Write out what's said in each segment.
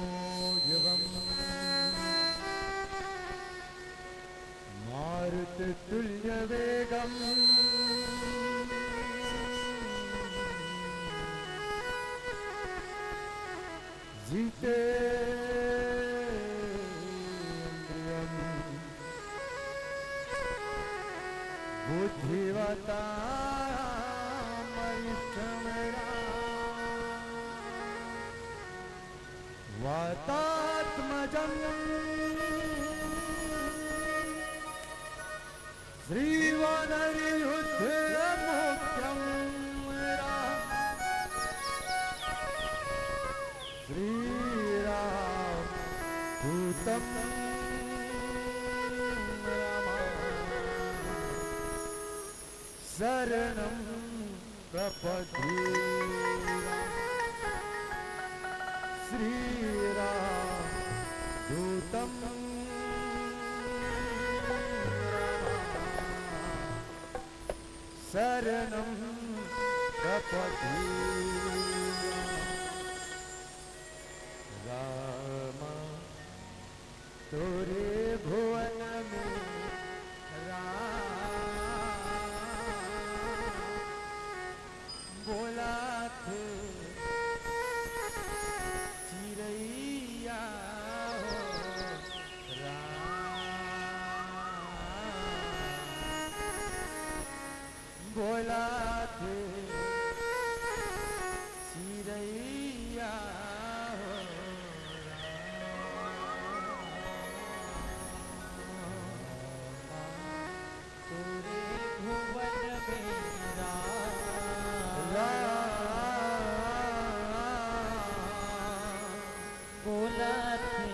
मनोजवम् मारुततुल्यवेगम् जितेन्द्रियम् बुद्धिवतामरिष्ठमरा वातात्मजम् श्रीवनरियुद्धमुख्यं श्रीरामदूतं शरणं प्रपद्ये श्रीरामदूतं शरणं प्रपद्ये राम तोरे भुवन में बोला थे चिरैया बोला थे चिरैया तोरे भुवन मेरा बोला थे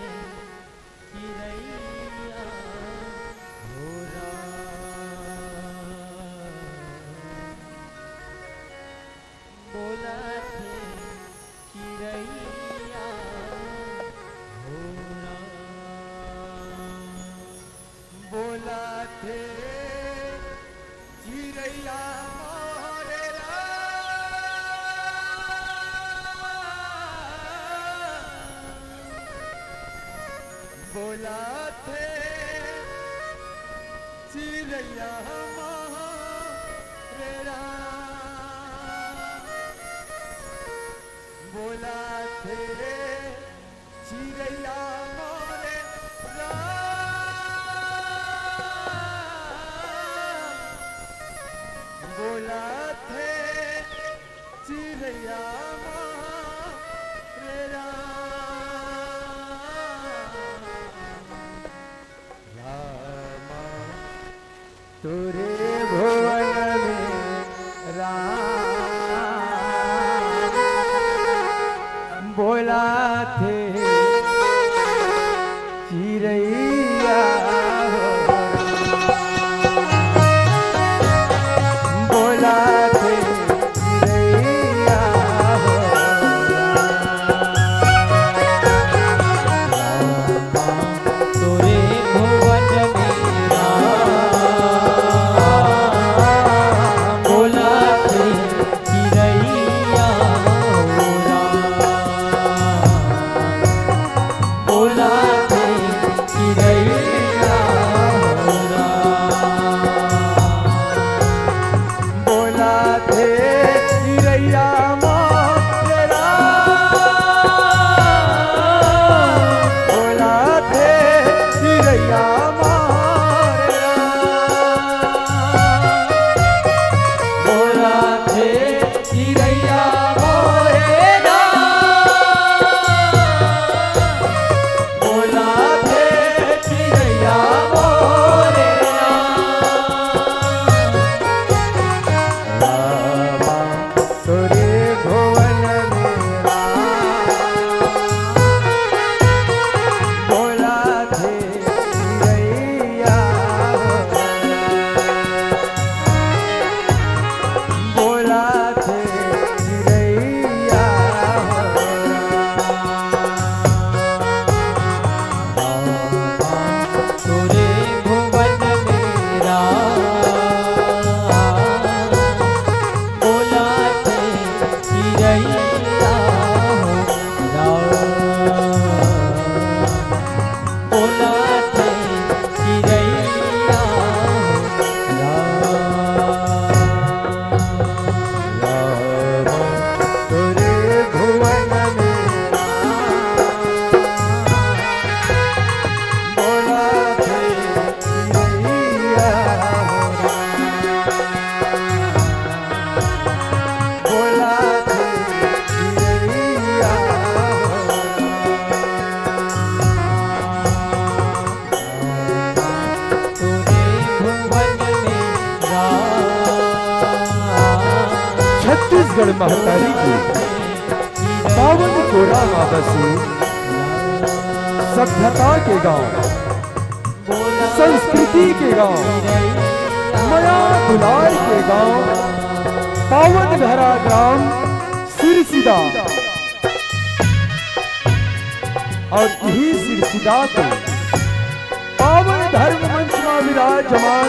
चिरैया बोला थे चिरैया बोला थे चिरैया मोरे बोला थे चिरैया मोरे बोला थे चिरैया मोरे बोला थे चिरैया मोरे राम तोरे भुवन में राम बोला थे चिरैया बोला थे चिरैया तोरे भुवन मेरा बोला थे चिरैया बोला थे चिरैया बोला थे चिरैया मोरा बोला थे चिरैया मोरा बोला थे चिरैया मोरा बोला महतारी की पावन कोरा मादसी सभ्यता के गांव, संस्कृति के गांव, मया दुलार के गांव, पावन धरा ग्राम सिरसिदा। और यही सिरसिदा को पावन धर्म मंच में विराजमान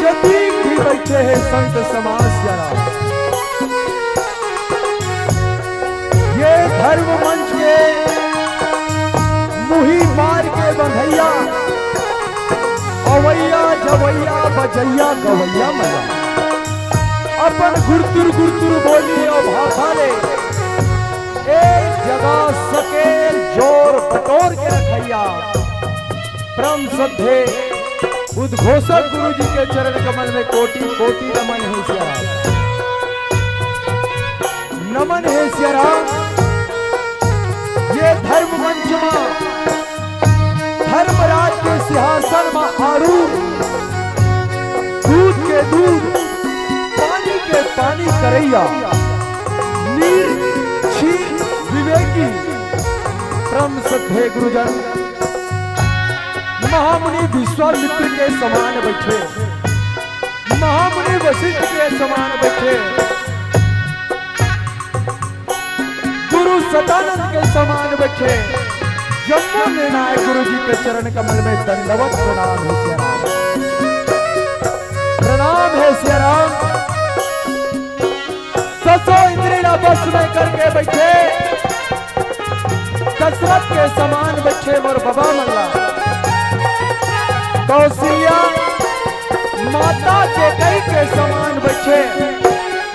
जतीक भी बैठे हैं संत समाज जरा। ये धर्म मंच के मुही मार के बंधैया, अवैया जवैया बजैया गवैया मजा अपन गुरतुर गुरतुर बोली और भाषा ले एक जगह सकेल जोर बटोर के रखैया। परम श्रद्धे उद्घोषक गुरु जी के चरण कमल में कोटि कोटि नमन है सियाराम, नमन है सियाराम। ये धर्म मंच में धर्मराज के सिंहासन में आरूढ़, दूध के दूध पानी के पानी करैया, नीर क्षीर विवेकी परम श्रद्धे गुरुजन महामुनि विश्वामित्र के समान बैठे, महामुनि वशिष्ठ के समान बैठे, गुरु सदानंद के समान बैठे। जम्मू निर्णायक गुरु जी के चरण कमल में दंडवत प्रणाम है सियाराम, प्रणाम है सियाराम। ससो इंद्रिया बस में करके बैठे, दशरथ के समान बैठे मोर बाबा मल्ला, कौशल्या माता के कई के समान बैठे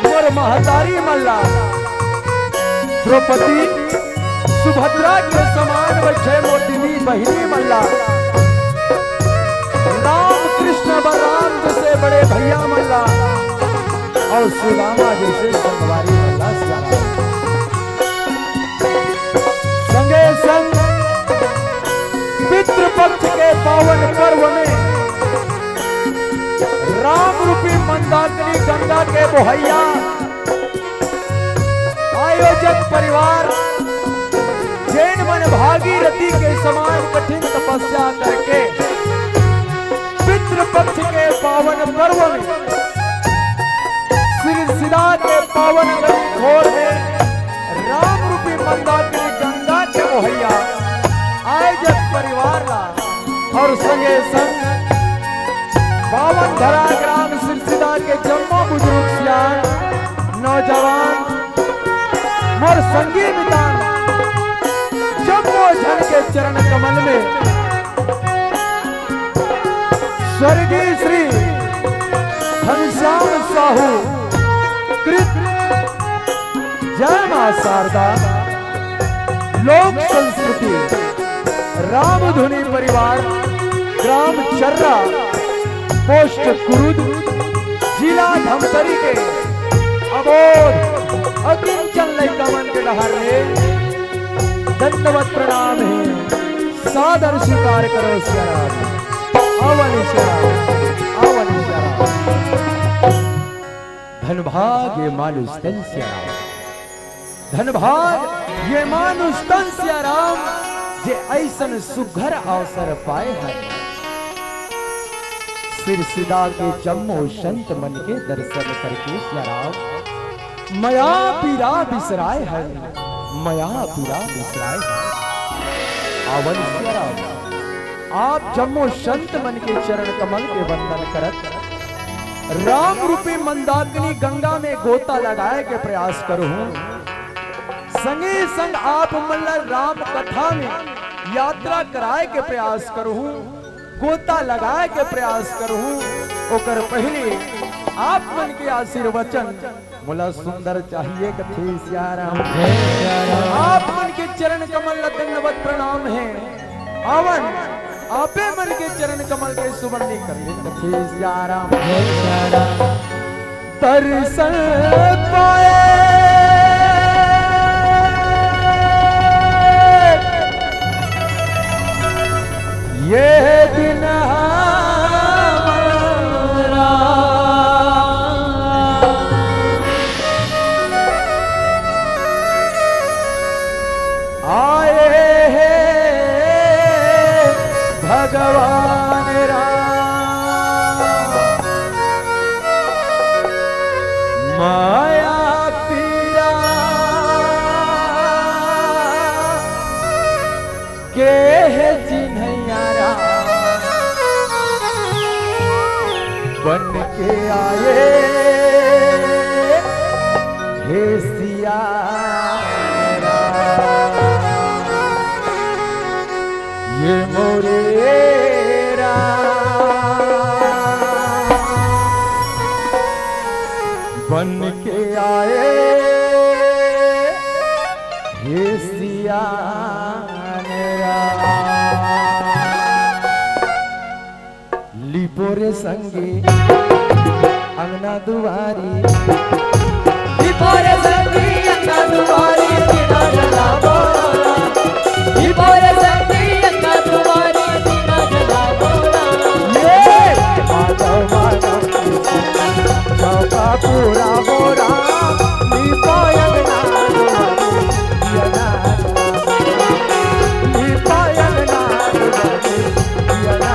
मोर महतारी मल्ला, द्रौपदी सुभद्रा के समान बैठे मोर दीदी बहिनी मल्ला, राम कृष्ण बलराम जैसे बड़े भैया मल्ला और सुदामा जैसे संगवारी मल्ला सियाराम। संगे संग पितृपक्ष के पावन पर्व में राम रूपी मंदाकिनी गंगा के बोहैया आयोजक परिवार जैन मन भागीरथी के समान कठिन तपस्या करके पितृपक्ष के पावन पर्व में सिरसिदा के पावन घोर में राम रूपी मंदाकिनी गंगा के बोहैया आयोजक परिवार ला और संगे संग पावन धरा ग्राम सिरसिदा के जम्मो बुजुर्ग सियान नौजवान मोर संगी मितान जम्मो झन के चरण कमल में स्वर्गीय श्री घनश्याम साहू कृत जय मां शारदा लोक संस्कृति रामधुनी परिवार ग्राम चर्रा पोस्ट कुरुद जिला धमतरी के अबोध अकिंचन लैकमन के डहरने दंडवत प्रणाम है, सादर स्वीकार करो सियाराम। आवन सियाराम, आवन सियाराम। धनभाग ये मानुष तन सियाराम, धनभाग ये मानुष तन सियाराम जे ऐसन सुघर अवसर पाए हैं। सिरसिदा के जम्मो संत मन के दर्शन करके सियाराम मया पीरा बिसराए है, मया पीरा बिसराए है। आवन सियाराम आप जम्मो संत मन के चरण कमल के वंदन करत राम रूपी मंदाकिनी गंगा में गोता लगाए के प्रयास करूं। संगे संग आप मल्ल राम कथा में यात्रा कराए के प्रयास करूं, गोता लगाए के प्रयास करूं। ओकर पहले आप मन के आशीर्वचन मुला सुंदर चाहिए कथे सियाराम, आप मन के चरण कमल दंडवत प्रणाम है। आवन आपे मन के चरण कमल के सुवर्णी कर कथे सियाराम, दर्शन पाए ये दिन हमारा भगवान राम माया पीरा के है जिन्हैया बन के आए हे सिया ये मोरे बन के आए हे सिया लिपोरे संगे अंगना दुआरी लिपोरे संगे अंगना दुआरी बिना जला बोला लिपोरे संगे अंगना दुआरी बिना जला बोला ये माधव माधव चौका पूरा बोरा लिपो अंगना दुआरी बिना लिपो अंगना दुआरी बिना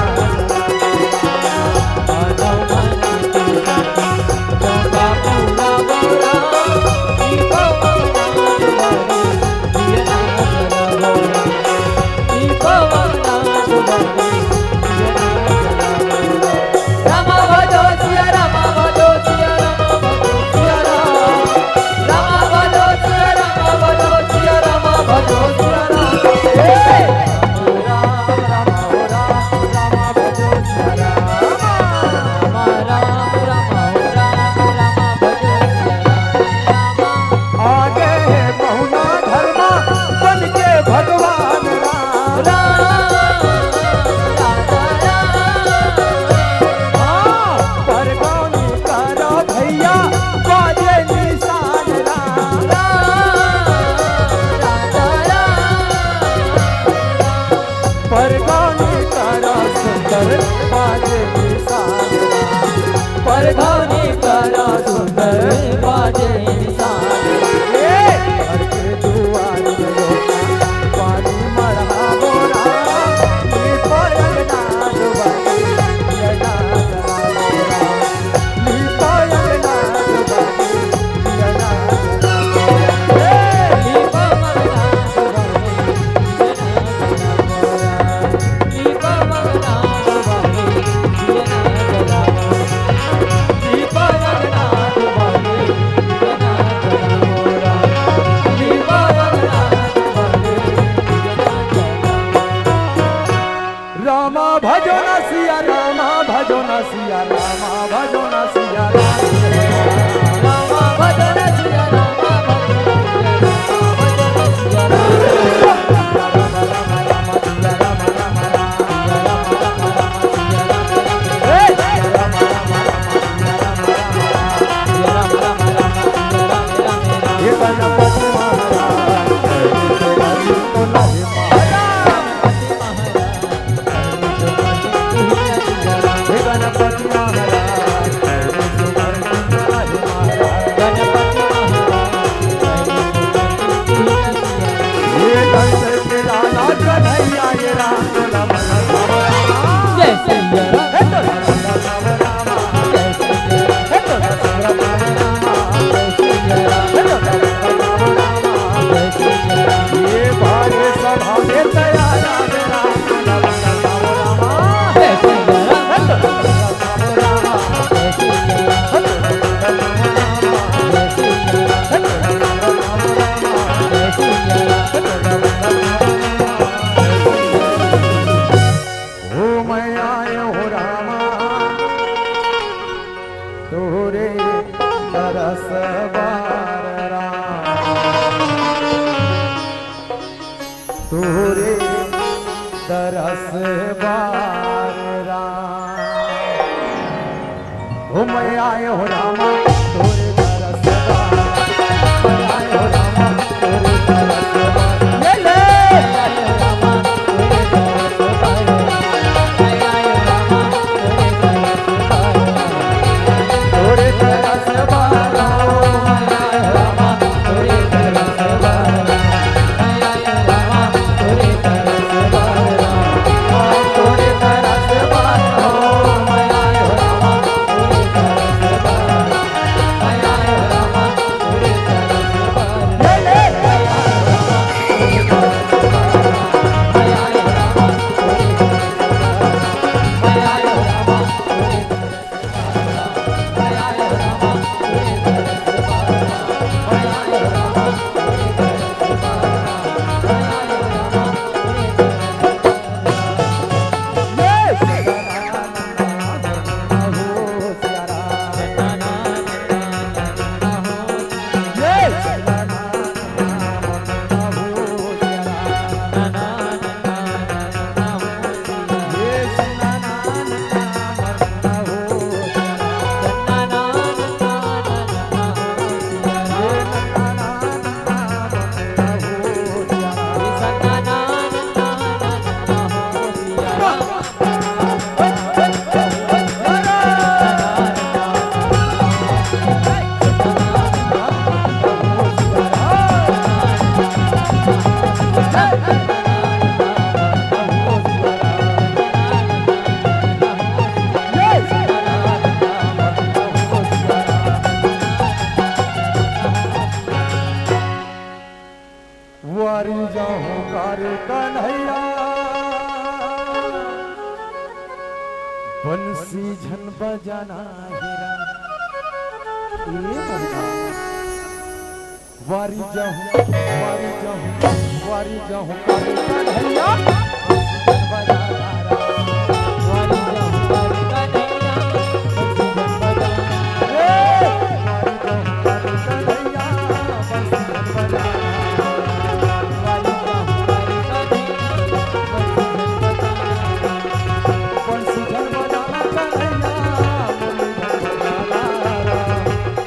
परगानी करा सुंदर बाजे निशान घर के दुआर में रोका पानी मरा बोरा लिपो अंगना दुआरी बिना जला बोरा लिपो अंगना दुआरी बिना जला बोरा लिपो अंगना दुआरी बिना जला बोरा लिपो अंगना दुआरी रामा भजो न सिया रामा भजो न सिया रामा भजो न सिया रामा भजो न सिया रामा तोरे दरस बार राम ओ मैं आयो हो रामा तोरे दरस बार मैं आयो हो रामा तोरे दरस बार ये ले आयो रामा तोरे दरस बार मैं आयो रामा तोरे दरस बार तोरे दरस बार मैं आयो रामा तोरे दरस बार तोरे दरस करे कन्हैया बंसी झन बजाना हेरा वारी जाऊं वारी जाऊं वारी जाऊं करे कन्हैया बंसी झन बजाना वारी जाऊं करे कन्हैया बंसी झन बजाना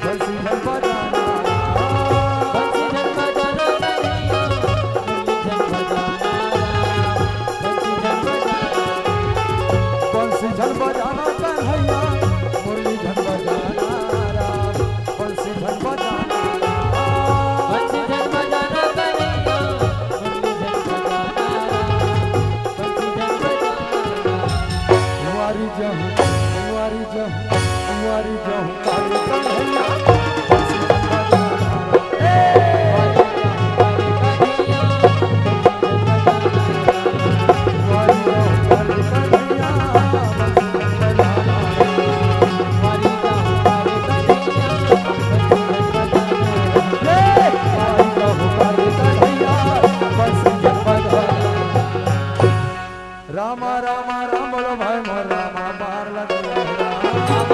बंसी झन बजाना बंसी झन बजाना कन्हैया मुरली झन बजाना बंसी झन बजाना बंसी झन बजाना कन्हैया मुरली झन बजाना बंसी झन बजाना वारी जाऊं वारी जाऊं वारी जाऊं करे कन्हैया बंसी झन बजाना वारी जाऊं करे कन्हैया रामा रामा राम बोलो भाई मोर रामा बार लगे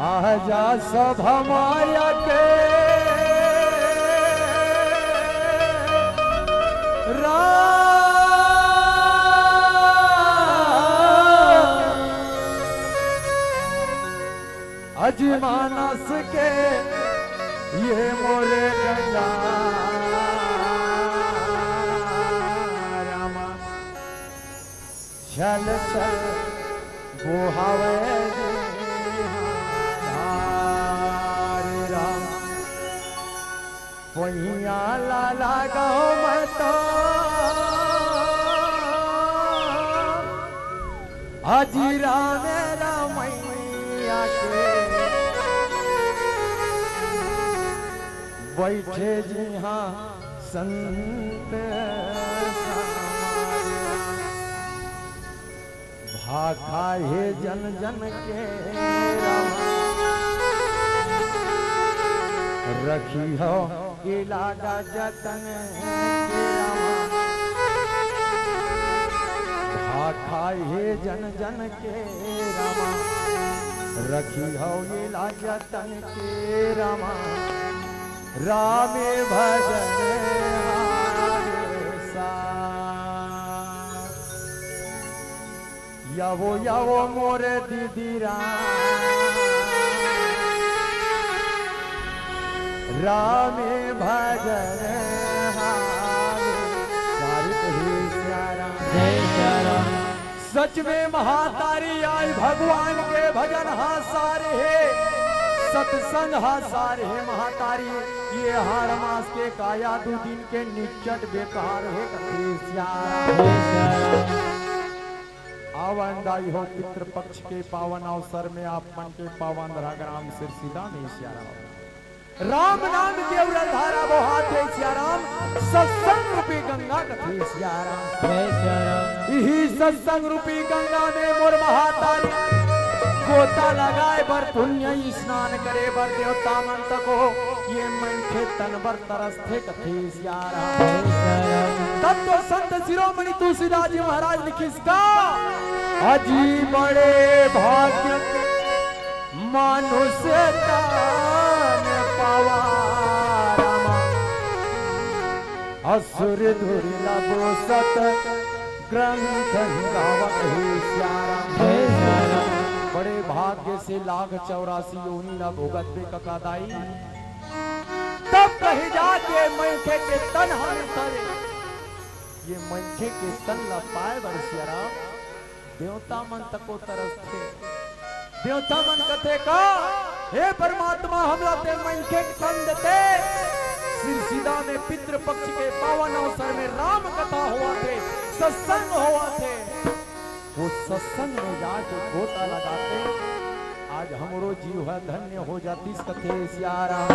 आजा सब माया के अजमानस के ये मोरे गंगा रामा चल चल बुहावे वहिया लाला गाँव में तो हजीरा मेरा मैया के बैठे जी हाँ संत भाखा हे जन जन के रखी हो इलाका जतन भाखा हे जन जन के रामा रखी हो इलाका जतन के रामा रामे भजन यावो यावो मोरे दीदी रामे भजन सच में महातारी आई भगवान के भजन हा सारे है सत्संग हा सारे है महातारी ये हाड़ मास के काया दो दिन के निचट बेकार है आवाई हो पितृ पक्ष के पावन अवसर में आप मन के पावन राम सिर सीधा में राम नाम के धारा वो हाथ है सियाराम सत्संग रूपी गंगा कथे सियाराम यही सत्संग रूपी गंगा में मोर महातारी गोता लगाए बर पुण्य स्नान करे बर देवता मंत को ये मन के तन बर तरस्थे कथे सियाराम तत्व संत शिरोमणि तुलसीदास जी महाराज ने किसका अजी बड़े भाग्य मानुष्य असुर धुरिला बोसत ग्रंथ बड़े भाग्य से लाख 84 योनि न भोगत पे ककादाई तब कही जाके मनखे के तन हमें तरे ये मनखे के तन ल पाए बरसियारा देवता मन तको तरस थे। देवता मन कथे का हे परमात्मा हमला ते मन के तन देते। सिरसिदा में पितृ पक्ष के पावन अवसर में राम कथा हुआ थे, सत्संग हुआ थे। वो सत्संग में जाके गोता लगाते, आज हमरो जीव धन्य हो जाती कथे सियाराम।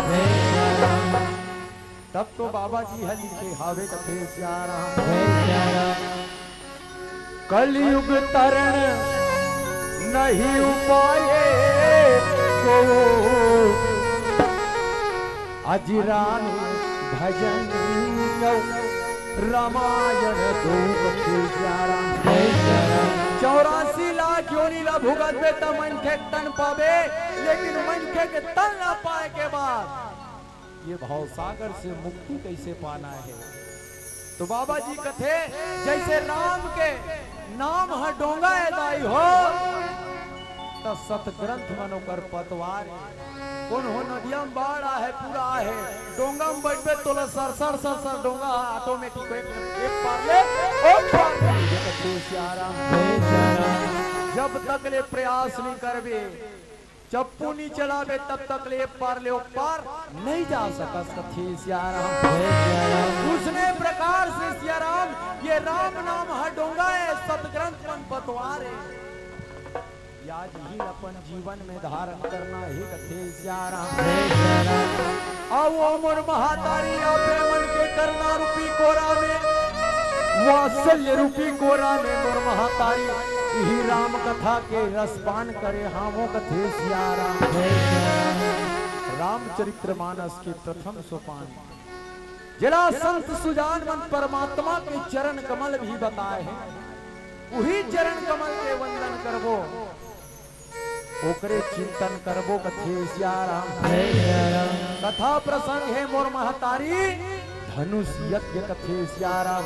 तब तो बाबा जी है लिखे हावे कथे सियाराम। कलयुग तरण नहीं उपाये को अजिरान भजन रामायण दो कथे सियाराम। 84 लाख योनि ला भुगत में त मन के तन पावे, लेकिन मन के तन ना पाए के बाद ये भाव सागर से मुक्ति कैसे पाना है। तो बाबा जी कथे जैसे राम के नाम ह डोंगा दाई हो तो सतग्रंथ मनोकर पतवार कौन हो नदिया में बाढ़ है पूरा है डोंगा में बैठे तो सर सर सर सर डोंगा ऑटोमेटिक एक पार ले और पार ले। जब तक ले प्रयास नहीं करबे, चप्पू नहीं चलावे तब तक ले पार ले पार नहीं जा सका सखी सियाराम। उसने प्रकार से सियाराम ये राम नाम हडोंगा है, सतग्रंथ मन पतवार है। आज ही अपन जीवन में धारण करना ही कथे सियाराम। आओ मोर महातारी आपे मन के करना रूपी कोरा में, वात्सल्य रूपी कोरा में मोर महातारी ही राम कथा के रसपान करे हामो कथे सियाराम। रामचरित्र मानस के प्रथम सोपान जला संत सुजान मन परमात्मा के चरण कमल भी बताए हैं। वही चरण कमल के वंदन करबो, ओकरे चिंतन करबो कथे सियाराम। कथा प्रसंग है मोर महतारी धनुष यज्ञ कथे सियाराम।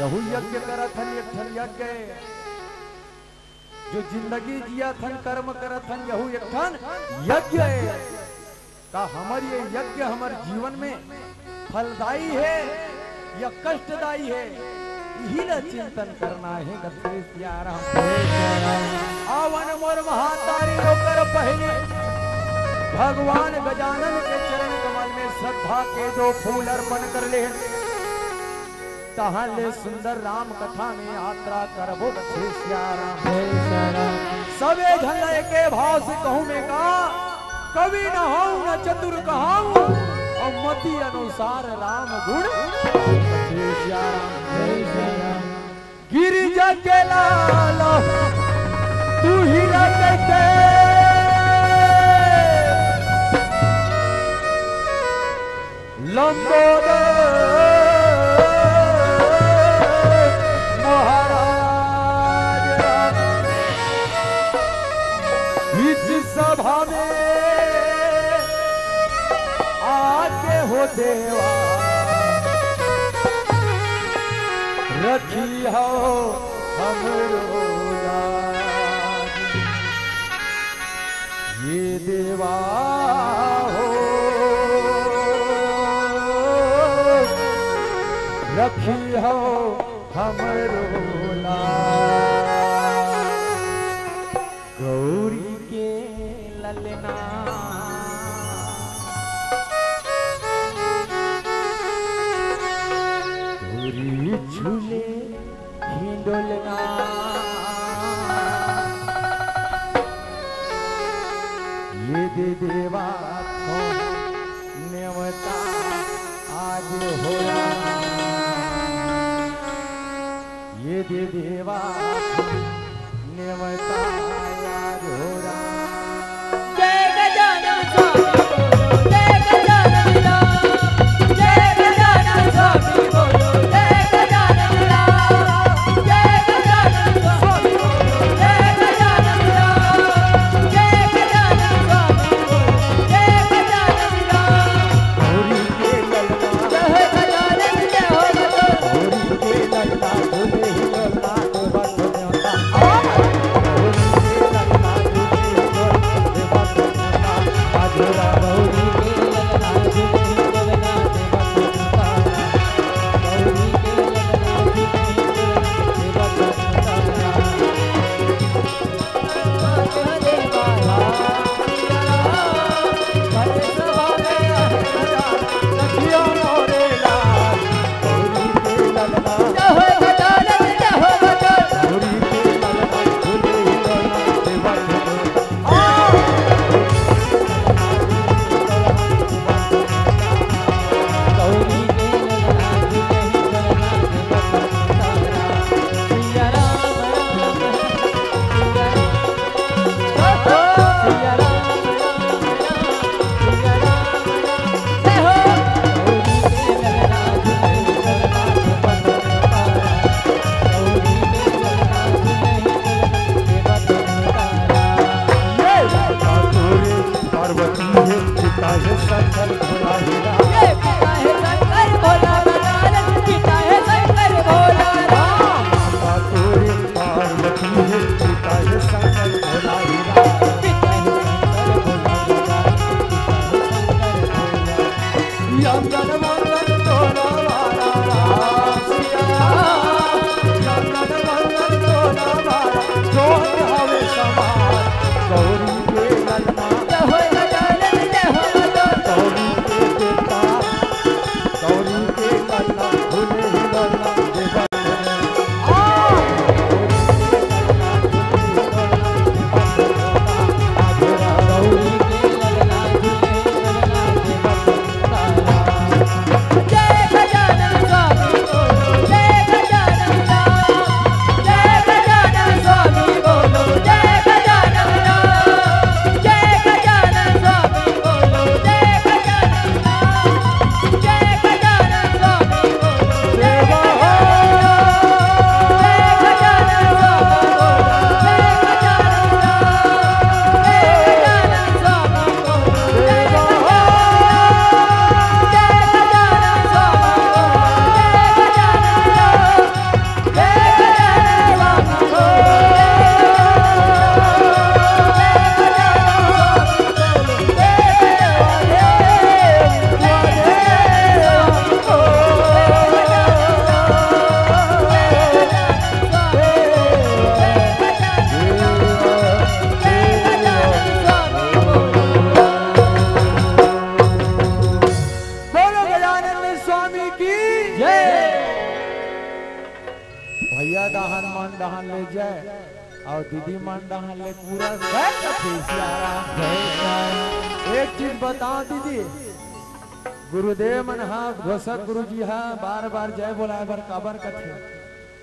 यहू यज्ञ करथन एक ठन यज्ञ जो जिंदगी जिया थन कर्म करथन, यहू एक ठन यज्ञ है। का हमार ये यज्ञ हमार जीवन में फलदायी है या कष्टदायी है, यही न चिंतन करना है कथे सियाराम। आवन मोर महातारी होकर पहले भगवान गजानन के चरण कमल में श्रद्धा के दो फूल अर्पण कर ले। तहाँ ले सुंदर राम कथा में यात्रा करबो कथे सियाराम। सबे झन के भाव से कहूँ में का कवि न हूँ न चतुर कहाऊं, और मति अनुसार राम गुण कथे सियाराम। गिरिजा के लालो तू ही लगते लंबोदर सभा में आके हो देवा रखी हो हमरो लाज। ये देवा हो रखी हो हमरो लाज। गौरी ललना गौरी झूले हिंडोलना ये दे देवा तो नेवता आज हो, ये दे देवा शंकर भोला हीरा ये पिता है शंकर भोला बनारस पिता है शंकर भोला माता तोरे पार्वती है पिता है शंकर भोला हीरा पिता है शंकर भोला बनारस पिता है शंकर भोला यंगन मंगल तोला वाला रासिया यंगन मंगल तोला वाला जोत हवे समार गौरी के ललना जय हो गजानन जय हो गजानन गौरी के देवता गौरी के ललना भूले ही ललना देवा गौरी के लगना झूले लगना देवा तारा जय गजानन स्वामी बोलो जय गजानन राम जय गजानन स्वामी बोलो जय गजानन राम जय गजानन स्वामी बोलो जय गजानन राम जय गजानन स्वामी बोलो जय देवा जय गजानन स्वामी बोलो जय गजानन राम जय गजानन स्वामी बोलो जय देवा बोलो गजानन स्वामी की भैया दहन मान दहन ले जाए और दीदी मान दहन ले पूरा एक चीज बताओ दीदी गुरुदेव मन हाँ घोषक गुरु जी हाँ बार बार जय बोलाए बर काबर कथे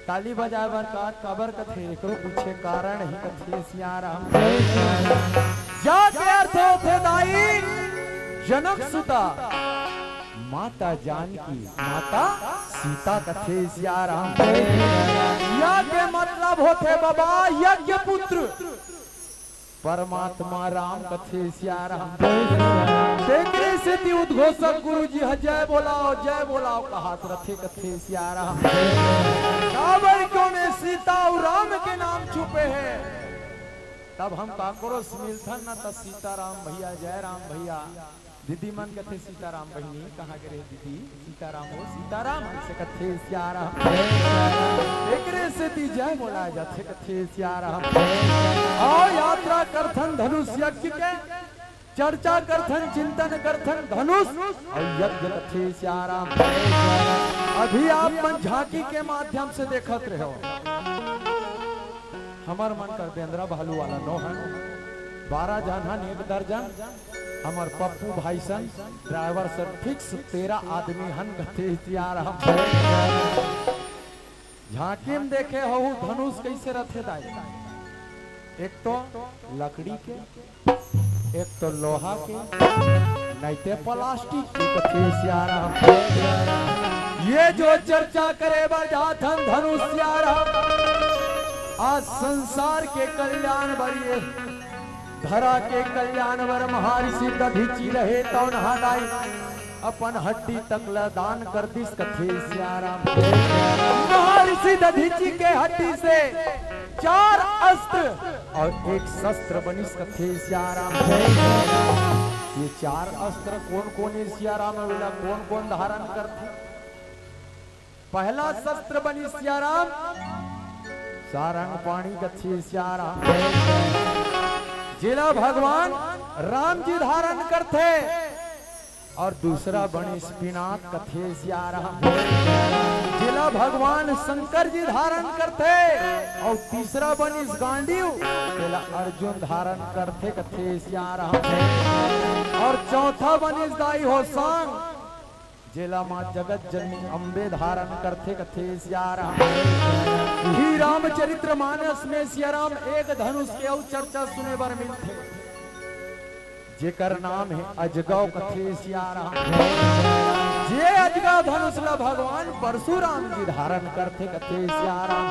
ताली बजाए बर काबर कथे एकरो पीछे कारण ही कथे सियाराम जाके अर्थ होते दाई जनक सुता माता जानकी माता सीता कथे सियाराम यज्ञ मतलब होते बाबा यज्ञ पुत्र परमात्मा राम कथे सियाराम देखने से ती उद्घोषक गुरु जी जय बोलाओ कहात रथे कथे सियाराम काबर क्यों में सीता और राम के नाम छुपे हैं तब हम काकरो मिलथन न त सीताराम भैया जय राम भैया दीदी मन कथे सीताराम बहनी कहाँ करे दीदी सीताराम हो सीताराम से कथे सियाराम एकरे से ती जय बोला जाथे कथे सियाराम आओ यात्रा करथन धनुष यज्ञ के चर्चा करथन चिंतन करथन धनुष और यज्ञ कथे सियाराम अभी आप मन झांकी के माध्यम से देखत रहो हमार मन कर बेंद्रा भालू वाला नो है 12 जन एक दर्जन हमार पप्पू भाई सन ड्राइवर सर फिक्स 13 आदमी हन कथे सियाराम झांकी में देखे हो धनुष कैसे रथे दाई एक तो लकड़ी के एक तो लोहा के नहीं तो प्लास्टिक के कथे सियाराम ये जो चर्चा करे बजाथन धनुष सियाराम आज संसार के कल्याण बरिए धरा के कल्याण वर महर्षि दधीची रहे तो नहाई अपन हड्डी तक दान कर दिस कथे सियाराम महर्षि दधीची के हड्डी से 4 अस्त्र और 1 शस्त्र बनिस कथे सियाराम ये 4 अस्त्र कौन कौन सियाराम वेला कौन कौन धारण करते पहला शस्त्र बनी सियाराम सारंग पानी कथे सियाराम जिला भगवान राम जी धारण करते और दूसरा बनी पिनाक कथे सियाराम जिला भगवान शंकर जी धारण करते और तीसरा बनी गांडीव जिला अर्जुन धारण करते कथे सियाराम और चौथा बनी दाई हो सांग जिला मां जगत जननी अम्बे धारण करते कथे सियाराम ही रामचरित्र मानस में सियाराम एक धनुष के और चर्चा सुने बर मिलते जेकर नाम है अजगव कथे सियाराम जे अजगव धनुष ला भगवान परशुराम जी धारण करते कथे सियाराम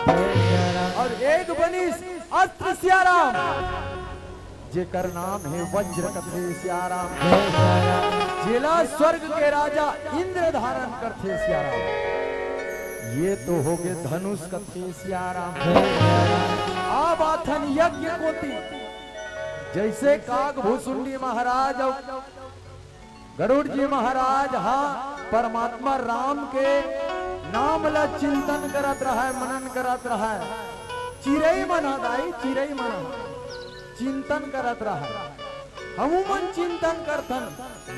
और एक बनी अस्त्र सियाराम जेकर नाम है वज्र कथे सियाराम, जिला स्वर्ग के राजा इंद्र धारण करते सियाराम। ये तो हो गए धनुष कथे सियाराम। अब आथन यज्ञ कोटि, जैसे काग भूसुंडी महाराज और गरुड़ जी महाराज हाँ परमात्मा राम के नाम ला चिंतन करत रहा, मनन करत रहा, चिरई मना दाई, चिरई मना चिंतन करत रहा, हमूमन चिंतन करतन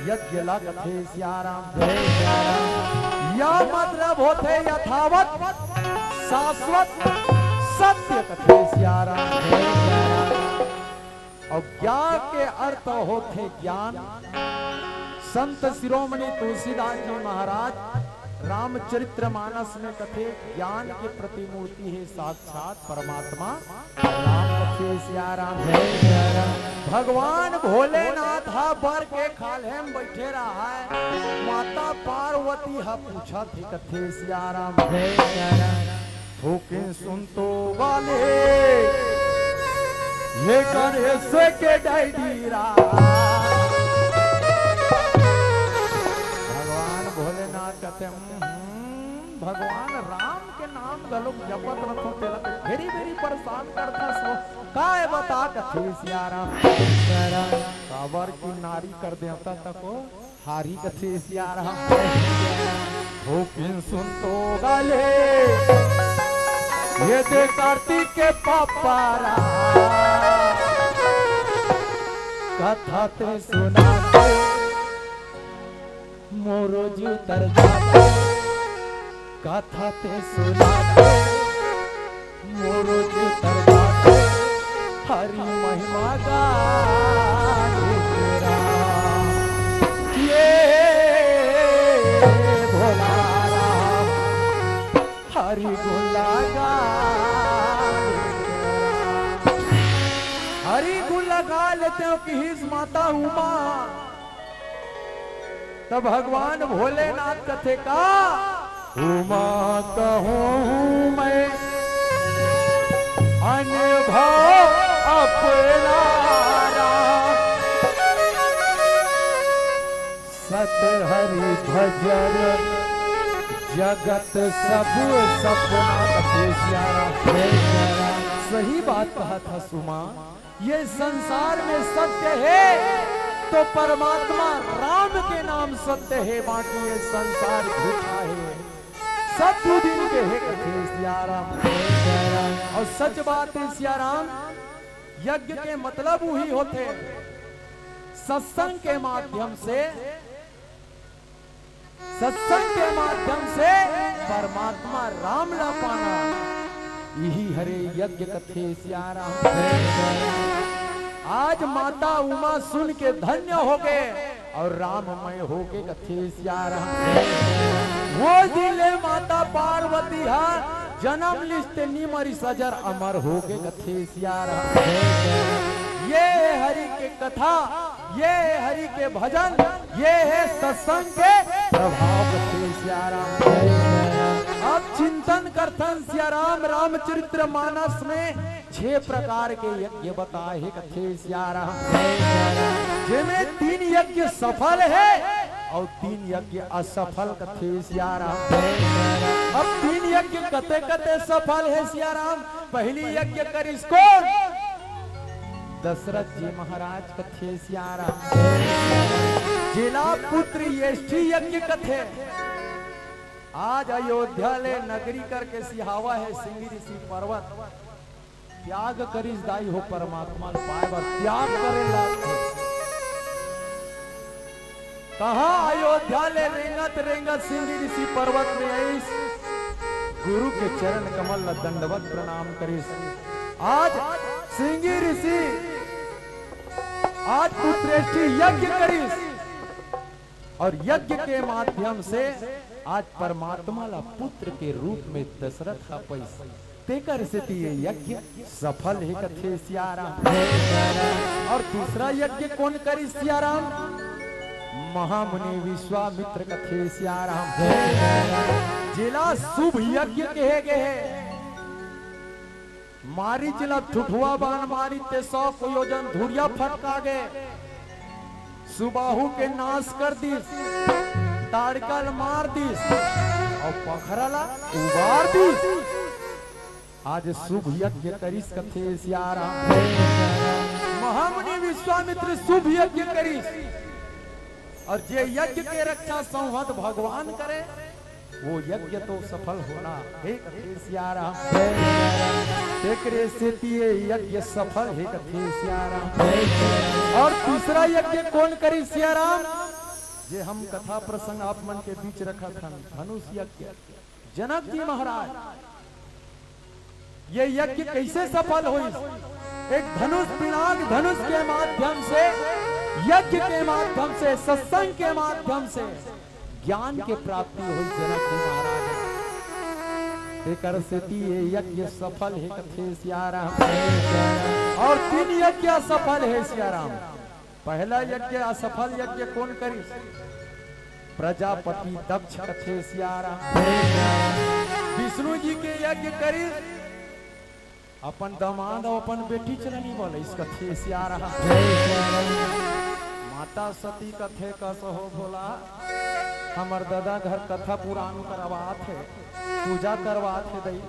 यज्ञ ला कथे सियाराम। या मतलब होते यथावत शाश्वत सत्य कथे सियाराम। और ज्ञान के अर्थ होते ज्ञान। संत शिरोमणि तुलसीदास जी महाराज रामचरित्र मानस में कथे ज्ञान की प्रतिमूर्ति है साक्षात परमात्मा राम कथे सियाराम। भगवान भोलेनाथ हा बर के खाले में बैठे रहा है, माता पार्वती हा पूछा थी कथे सियाराम। ठोके सुन तो वाले ये गणेश के डायरीरा, भगवान भोलेनाथ कहते भगवान राम के नाम गलों जपत रखो तेरा भेरी भेरी परेशान करता सो काय बता कथे सियाराम। काबर की नारी कर देवता तको हारी कथे सियाराम। ठोकिन सुन तो गाले ये दे कार्तिक के पापारा, कथा ते सुनाते मोरो जी उतर जाते, कथा ते सुनाते मोरो जी उतर जाते, हरि महिमा गाने तेरा ये भोला राम, हरि गुला गाने तेरा। हरि गुला गा लेते हो कि हिज माता उमा, तब भगवान भोलेनाथ कथे का उमा कहूं मैं अनुभव अपना, सत हरि भजन जगत सब सपना कथे सियाराम। सही बात कहा था सुमा, ये संसार में सत्य है तो परमात्मा राम के नाम सत्य है, बाकी ये संसार झूठा है, सत्य दिन के है कथे सियाराम। और सच बात है सियाराम, यज्ञ के मतलब वही होते सत्संग के माध्यम से, सत्संग के माध्यम से परमात्मा राम ला पाना, यही हरे यज्ञ कथे सियाराम। आज माता उमा सुन के धन्य हो गए और राममय हो के कथे सियाराम। वो दिले माता पार्वती हा जन्म लिस्ते निमरी सजर अमर हो के कथे सियाराम। ये हरि के कथा, ये हरि के भजन, ये है सत्संग के प्रभाव कथे सियाराम। अब चिंतन करथन सियाराम रामचरित्र मानस में 6 प्रकार के यज्ञ बताए हैं कथे सियाराम, जिनमें 3 यज्ञ सफल है और 3 यज्ञ असफल कथे सियाराम। अब 3 यज्ञ कते कते सफल है सियाराम। पहली यज्ञ कर इसको दशरथ जी महाराज कथे सियाराम। जिला पुत्र यष्टि यज्ञ कथे आज अयोध्या ले नगरी करके सिहावा है सिंगी ऋषि पर्वत, त्याग करिस दाई हो परमात्मा पाए बर त्याग करे लागे। कहा अयोध्या ले रेंगत रेंगत सिंगी ऋषि पर्वत में आईस, गुरु के चरण कमल दंडवत प्रणाम करिस। आज सिंगी ऋषि आज पुत्रेष्टि यज्ञ करिस और यज्ञ के माध्यम से आज परमात्मा ला पुत्र के रूप में दशरथ का पैसा तेकर से ये यज्ञ सफल है कथे सियाराम। और दूसरा यज्ञ कौन करी सियाराम? महामुनि विश्वामित्र कथे सियाराम। जिला शुभ यज्ञ कहे गए मारी चिला ठुठुआ बाण मारी ते 100 को योजन धुरिया फटका गे सुबाहु के नाश कर दिस ताड़कल मार दिस और पखरला उबार दिस। आज शुभ यज्ञ करिस कथे सियारा महामुनि विश्वामित्र शुभ यज्ञ करिस और जे यज्ञ के रक्षा संहत भगवान करे वो यज्ञ तो सफल होना। हे कथे सियारा एकरे से तिये यज्ञ सफल हे कथे सियारा। और तीसरा यज्ञ कौन करी सियाराम जे हम कथा प्रसंग आप मन के बीच रखा था धनुष यज्ञ। जनक जी महाराज ये यज्ञ कैसे सफल हुई? एक धनुष पिनाक धनुष के माध्यम से यज्ञ के माध्यम से सत्संग के माध्यम से ज्ञान के प्राप्ति हुई जनक जी महाराज। एकर से ये यज्ञ सफल है कथे सियाराम। और 3 यज्ञ असफल है सियाराम। पहला यज्ञ असफल यज्ञ कौन करी? प्रजापति दक्ष कथे सियाराम। विष्णु जी के यज्ञ करी अपन दामाद और अपन बेटी चलनी बोले इस कथे सियाराम। माता सती कथे कसहो भोला हमर दादा घर कथा पुराण करवात है पूजा करवात है दई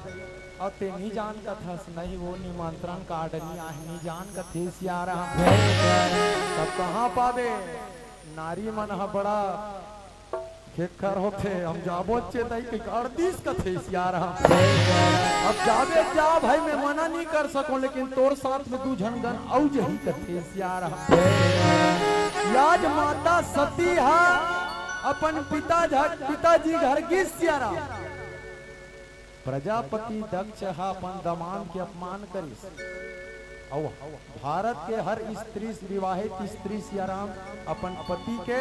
और ते नहीं जान कथा नहीं वो निमंत्रण कार्डनी आहनी जान कथे सियारा। तब कहाँ पावे नारी मन हा बड़ा खेखर होते हम जाबो चेतई के कर दिस कथे सियारा। अब जावे जा भाई मैं मना नहीं कर सकूं लेकिन तोर साथ में 2 झनगन औ जही कथे सियारा। याज माता सती हा अपन पिताजी घर गिस सियारा। प्रजापति दक्ष हा अपन दमान के अपमान करिस और भारत के हर स्त्री विवाहित स्त्री सियाराम अपन पति के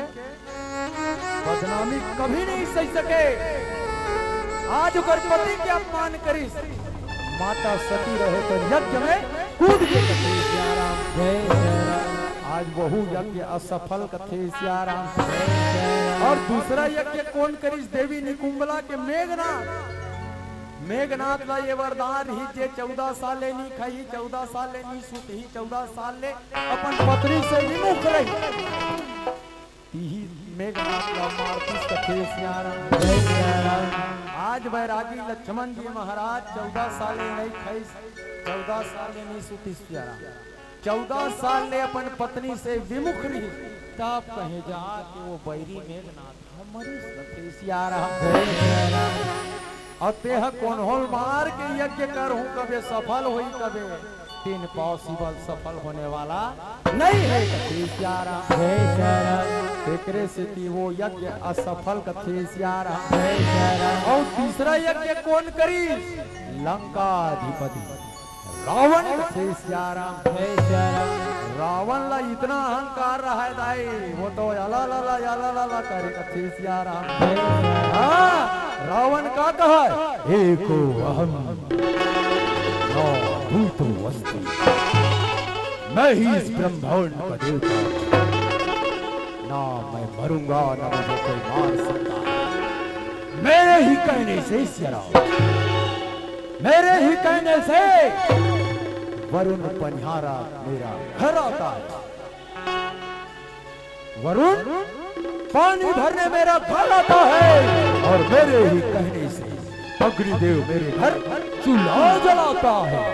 बदनामी कभी नहीं सह सके। आज ओकर पति के अपमान करिस माता सती रहे तो यज्ञ में कूद के कथे सियाराम। आज बहु यज्ञ असफल कथे सियाराम। और दूसरा यज्ञ कौन करिस? देवी निकुंबला के मेघनाथ ला ये वरदान ही जे 14 साल ले नहीं खाई 14 साल ले नहीं सुत ही 14 साल ले अपन पत्नी से विमुख रही ही मेघनाथ ला मारतिस कथे सियाराम। आज बैरागी लक्ष्मण जी महाराज 14 साल ले नहीं खाई 14 साल ले नहीं सुतिस सियाराम। 14 साल ले अपन पत्नी से विमुख रही तब कहे जा कि वो बैरी मेघनाथ हमारी कथे सियाराम। और तेह कौन होल मार के यज्ञ करूं कभी सफल हुई कभी इम्पॉसिबल सफल होने वाला नहीं है कथे सियाराम। एकरे से वो यज्ञ असफल कथे सियाराम। और तीसरा यज्ञ कौन करी? लंकाधिपति रावण कथे सियाराम। रावण ला इतना अहंकार रहा है दाई वो तो याला ला करे कथे सियाराम। रावण का कहा एको अहम न भूतो अस्ति मैं ही इस ब्रह्मांड का देवता ना मैं मरूंगा ना मुझे कोई मार सकता। मेरे ही कहने से सियाराम मेरे ही कहने से वरुण पनिहारा मेरा घर आता है। वरुण पानी भरने मेरा घर आता है और मेरे ही कहने से अग्निदेव मेरे घर चूल्हा जलाता है।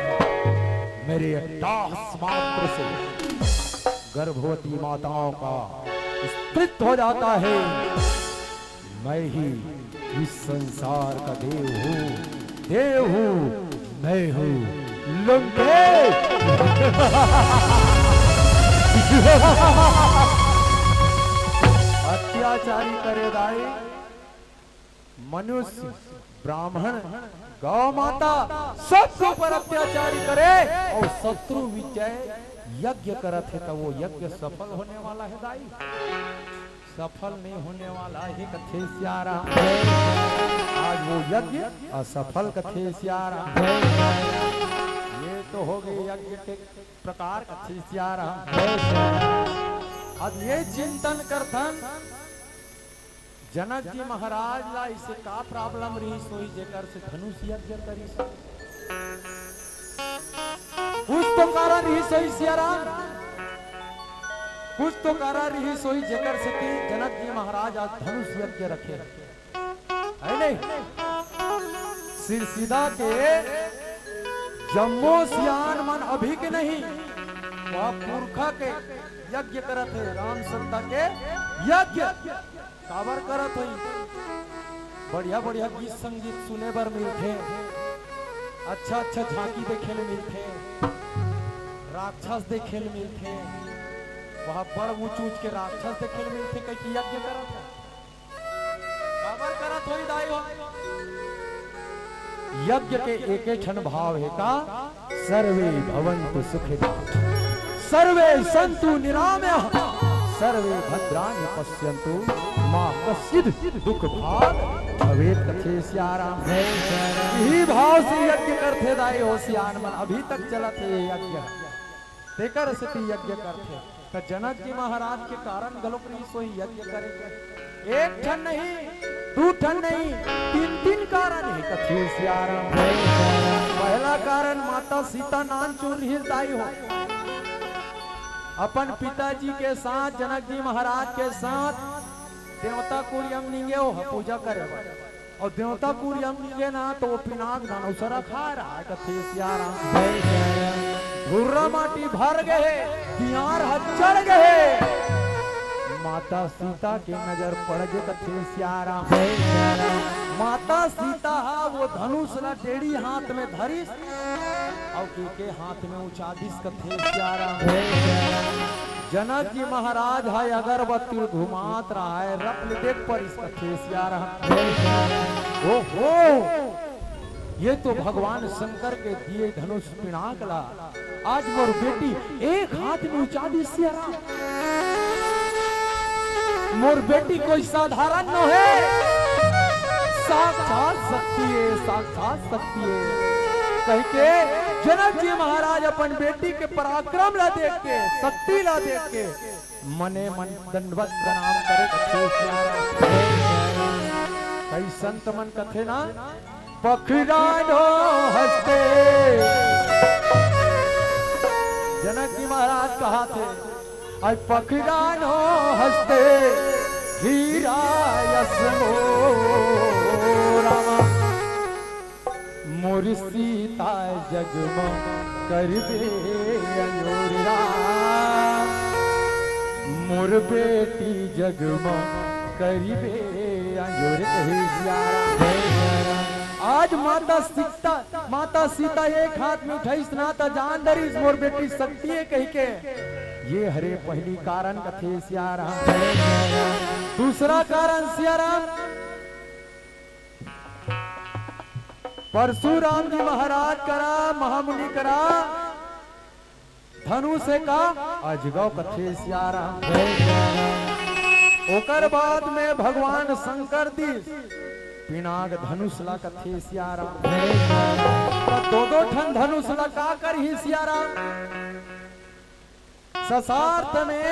मेरे टास मात्र से गर्भवती माताओं का स्तृत हो जाता है। मैं ही इस संसार का देव हूँ मैं हूँ लंकेश। अत्याचारी करे दाई मनुष्य ब्राह्मण गौ माता सबके ऊपर अत्याचारी करे और शत्रु विजय यज्ञ करत है तो वो यज्ञ सफल होने वाला है दाई सफल नहीं होने वाला है कथे सियाराम। आज वो यज्ञ असफल कथे सियाराम। ये तो हो गए यज्ञ के प्रकार कथे सियाराम। अब ये चिंतन करथन जनक जी महाराज ला इसे का प्रॉब्लम रही सोई जेकर से धनुष यज्ञ करी कुछ तो कारण ही सोई सियाराम, कुछ तो कारण ही सोई जेकर से जनक जी महाराज आज धनुष यज्ञ रखे है नहीं। सिर सीधा के जम्मो सियान मन अभी के नहीं, वह पुरखा के यज्ञ करत है, राम संता के यज्ञ काबर करत है। बढ़िया बढ़िया गीत संगीत सुने बर मिलते, अच्छा अच्छा झांकी देखे ले मिलते, राक्षस देखे ले मिलते, वहां बड़ ऊंच ऊंच के राक्षस देखे ले मिलते। कई यज्ञ करत है, काबर करत होई दाई हो। यज्ञ के एक क्षण भाव है का, सर्वे भवन्तु सुखिनः सर्वे सन्तु निरामयाः सर्वे भद्राणि पश्यन्तु मां कश्चित् दुख भाग भवेत्। कथे सियाराम यही भाव से यज्ञ करते दाई हो सियान मन, अभी तक चलत है यज्ञ तेकर से यज्ञ करते। तो जनक जी महाराज के कारण गलोक सोई यज्ञ करे, एक क्षण नहीं, दो क्षण नहीं, तीन तीन कारण है। कथे सियाराम पहला कारण माता सीता नान चुन रही दाई हो, अपन पिताजी के साथ जनक जी महाराज के साथ देवता कुरियम निंगे हो पूजा करे, और देवता कुरियम निंगे ना तो वो पिनाक धनुषरा खा रहा है। कथे सियाराम धुर्रा माटी भर गए, दियार चढ़ गए, माता सीता के नजर पड़ गए। कथे सियाराम माता सीता वो धनुष ला टेढ़ी हाथ में धरिस और के हाथ में ऊंचा दिस। कथे सियाराम जनक जी महाराज है अगरबत्ती घुमात रहा है, रख देख पर इस। कथे सियाराम ओहो ये तो भगवान शंकर के दिए धनुष पिनाकला, आज मोर बेटी एक हाथ में ऊंचा दी। सियाराम मोर बेटी कोई साधारण न है, साक्षात शक्ति है, साक्षात शक्ति है। कह के जनक जी महाराज अपन बेटी के पराक्रम ला देख के, शक्ति ला देख के मने मन दंडवत प्रणाम करे। कथे कई संत मन कथे ना, पखरानो हंसते जनक जी महाराज कहा थे, आई पखरानो हंसते हीरा यस मोरा मोर सीता जगमा करबे अंजोरा, मोर बेटी जगमा करबे अंजोर। आज माता सीता एक हाथ में उठाई स्नाता जान डरी मोर बेटी शक्ति है कही के, ये हरे पहली कारण। कथे सियाराम दूसरा कारण सियाराम परशुराम जी महाराज करा, महामुनि करा धनुष का अजगव। कथे सियाराम ओकर बाद में भगवान शंकर दी पिनाक धनुष ला। कथे सियाराम दो दो ठन धनुष ला का कर ही सियाराम। ससार्थ में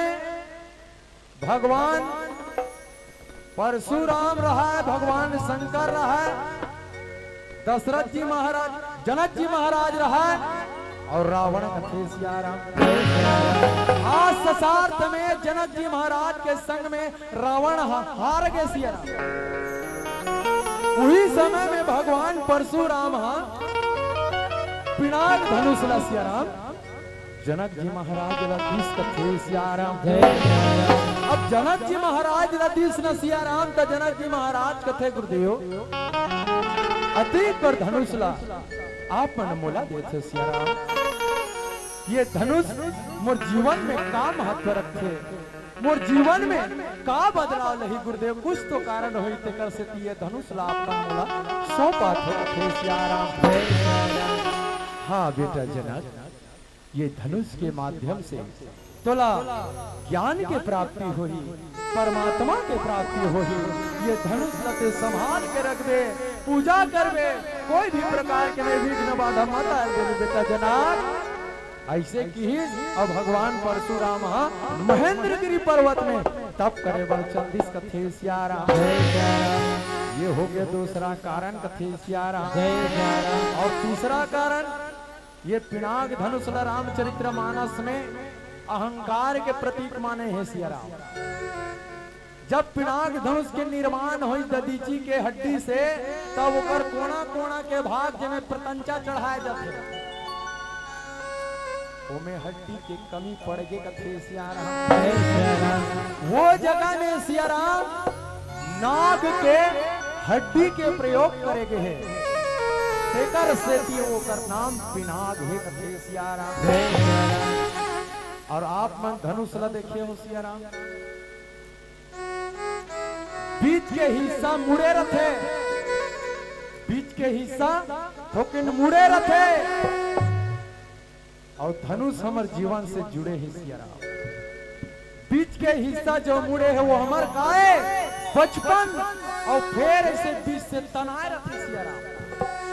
भगवान परशुराम रहा है, भगवान शंकर रहा है, दशरथ जी महाराज जनक जी महाराज रहा है, और रावण। कथे सियाराम आज ससार्थ में जनक जी महाराज के संग में रावण हार गए सियाराम। उही समय में भगवान परशुराम पिनाक धनुष ला सियाराम जनक जी महाराज रतीश। कथे सियाराम अब जनक जी महाराज रतीश न सियाराम तो जनक जी महाराज कथे गुरुदेव अति पर धनुष ला आपन मोला देते सियाराम। ये धनुष मोर जीवन में का महत्व रखे, मोर जीवन में का बदलाव नहीं गुरुदेव, कुछ तो कारण होई तेकर से ये धनुष ला आपन मोला सौंपा थे सियाराम। हाँ बेटा जनक, ये धनुष के माध्यम से तोला ज्ञान के प्राप्ति होही, परमात्मा के प्राप्ति होही। ये धनुष लते संभाल के रख दे, पूजा करबे, कोई भी प्रकार के विघ्न बाधा मत आए बेटा जनक। ऐसे की अब भगवान परशुराम महेंद्रगिरी पर्वत में तप करे बल चंदिस। कथे सियाराम ये हो गया दूसरा कारण। कथे सियाराम और तीसरा कारण ये पिनाक धनुष रामचरित्र मानस में अहंकार के प्रतीक माने हैं सिया राम। जब पिनाक धनुष के निर्माण हुई ददीची के हड्डी से, तब ओकर कोना कोना के भाग में प्रतंचा चढ़ाए जाते, ओमे हड्डी के कमी पड़ गए कथे सिया राम। वो जगह में सिया राम नाग के हड्डी के प्रयोग करेगे है, तेकर से ओकर नाम पिनाक है कथे सिया राम। और आप मन धनुष ला देखिए हो सिया राम, बीच के हिस्सा मुड़े रथे, बीच के हिस्सा थोकिन मुड़े रथे, और धनुष हमार जीवन से जुड़े ही सिया राम। बीच के हिस्सा जो मुड़े है वो हमार काए बचपन, और फिर ऐसे बीच से तनाए रथे सिया राम,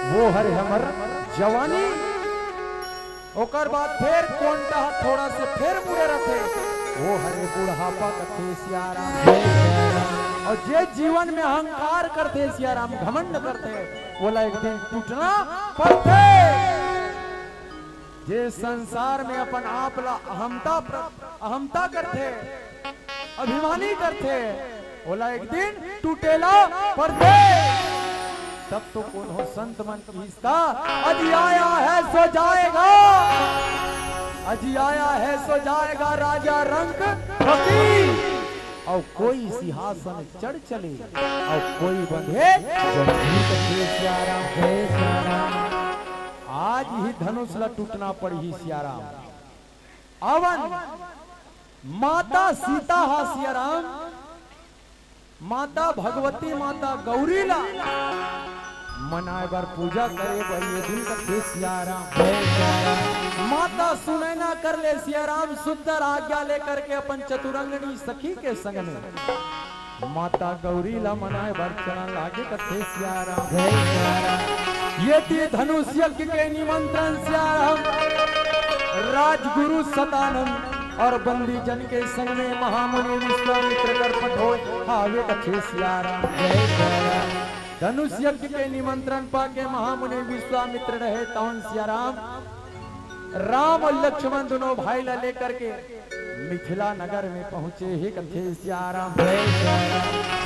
वो हरे हमर जवानी। ओकर बाद फिर कोंटा थोड़ा से फिर मुड़े रथे, वो हरे बुढ़ापा कथे सिया राम। और जे जीवन में अहंकार करते सिया राम, घमंड करते, बोला एक दिन टूटना पड़ते। जे संसार में अपन आप ला अहमता करते, अभिमानी करते, बोला एक दिन टूटेला पड़ते। तब तो कौन हो संत मन की हिस्सा, अजी आया है सो जाएगा, अजी आया है सो जाएगा राजा रंग फकीर। और कोई सिंहासन चढ़ चले, और कोई बंधे सिया राम। आज ही धनुष ला टूटना पड़ी सिया राम। अवन माता सीता हा सिया राम, माता भगवती माता गौरी ला मनाए बार पूजा करे बर ये दिन कथे सिया राम। माता सुनैना कर ले सिया राम, सुंदर आज्ञा लेकर के अपन चतुरंगनी सखी के संग में माता गौरी ला मनाए बार चरण लागे कथे सिया राम। ये थी धनुष यज्ञ के निमंत्रण सिया राम। राजगुरु सतानंद और बंदी जन के संग में महामुनि विश्वामित्र कर पठोय हावे कथे सिया राम। धनुष यज्ञ के निमंत्रण पाके महामुनि विश्वामित्र रहे तौन सिया राम और लक्ष्मण दोनों भाई ला लेकर के मिथिला नगर में पहुंचे ही कथे सिया राम।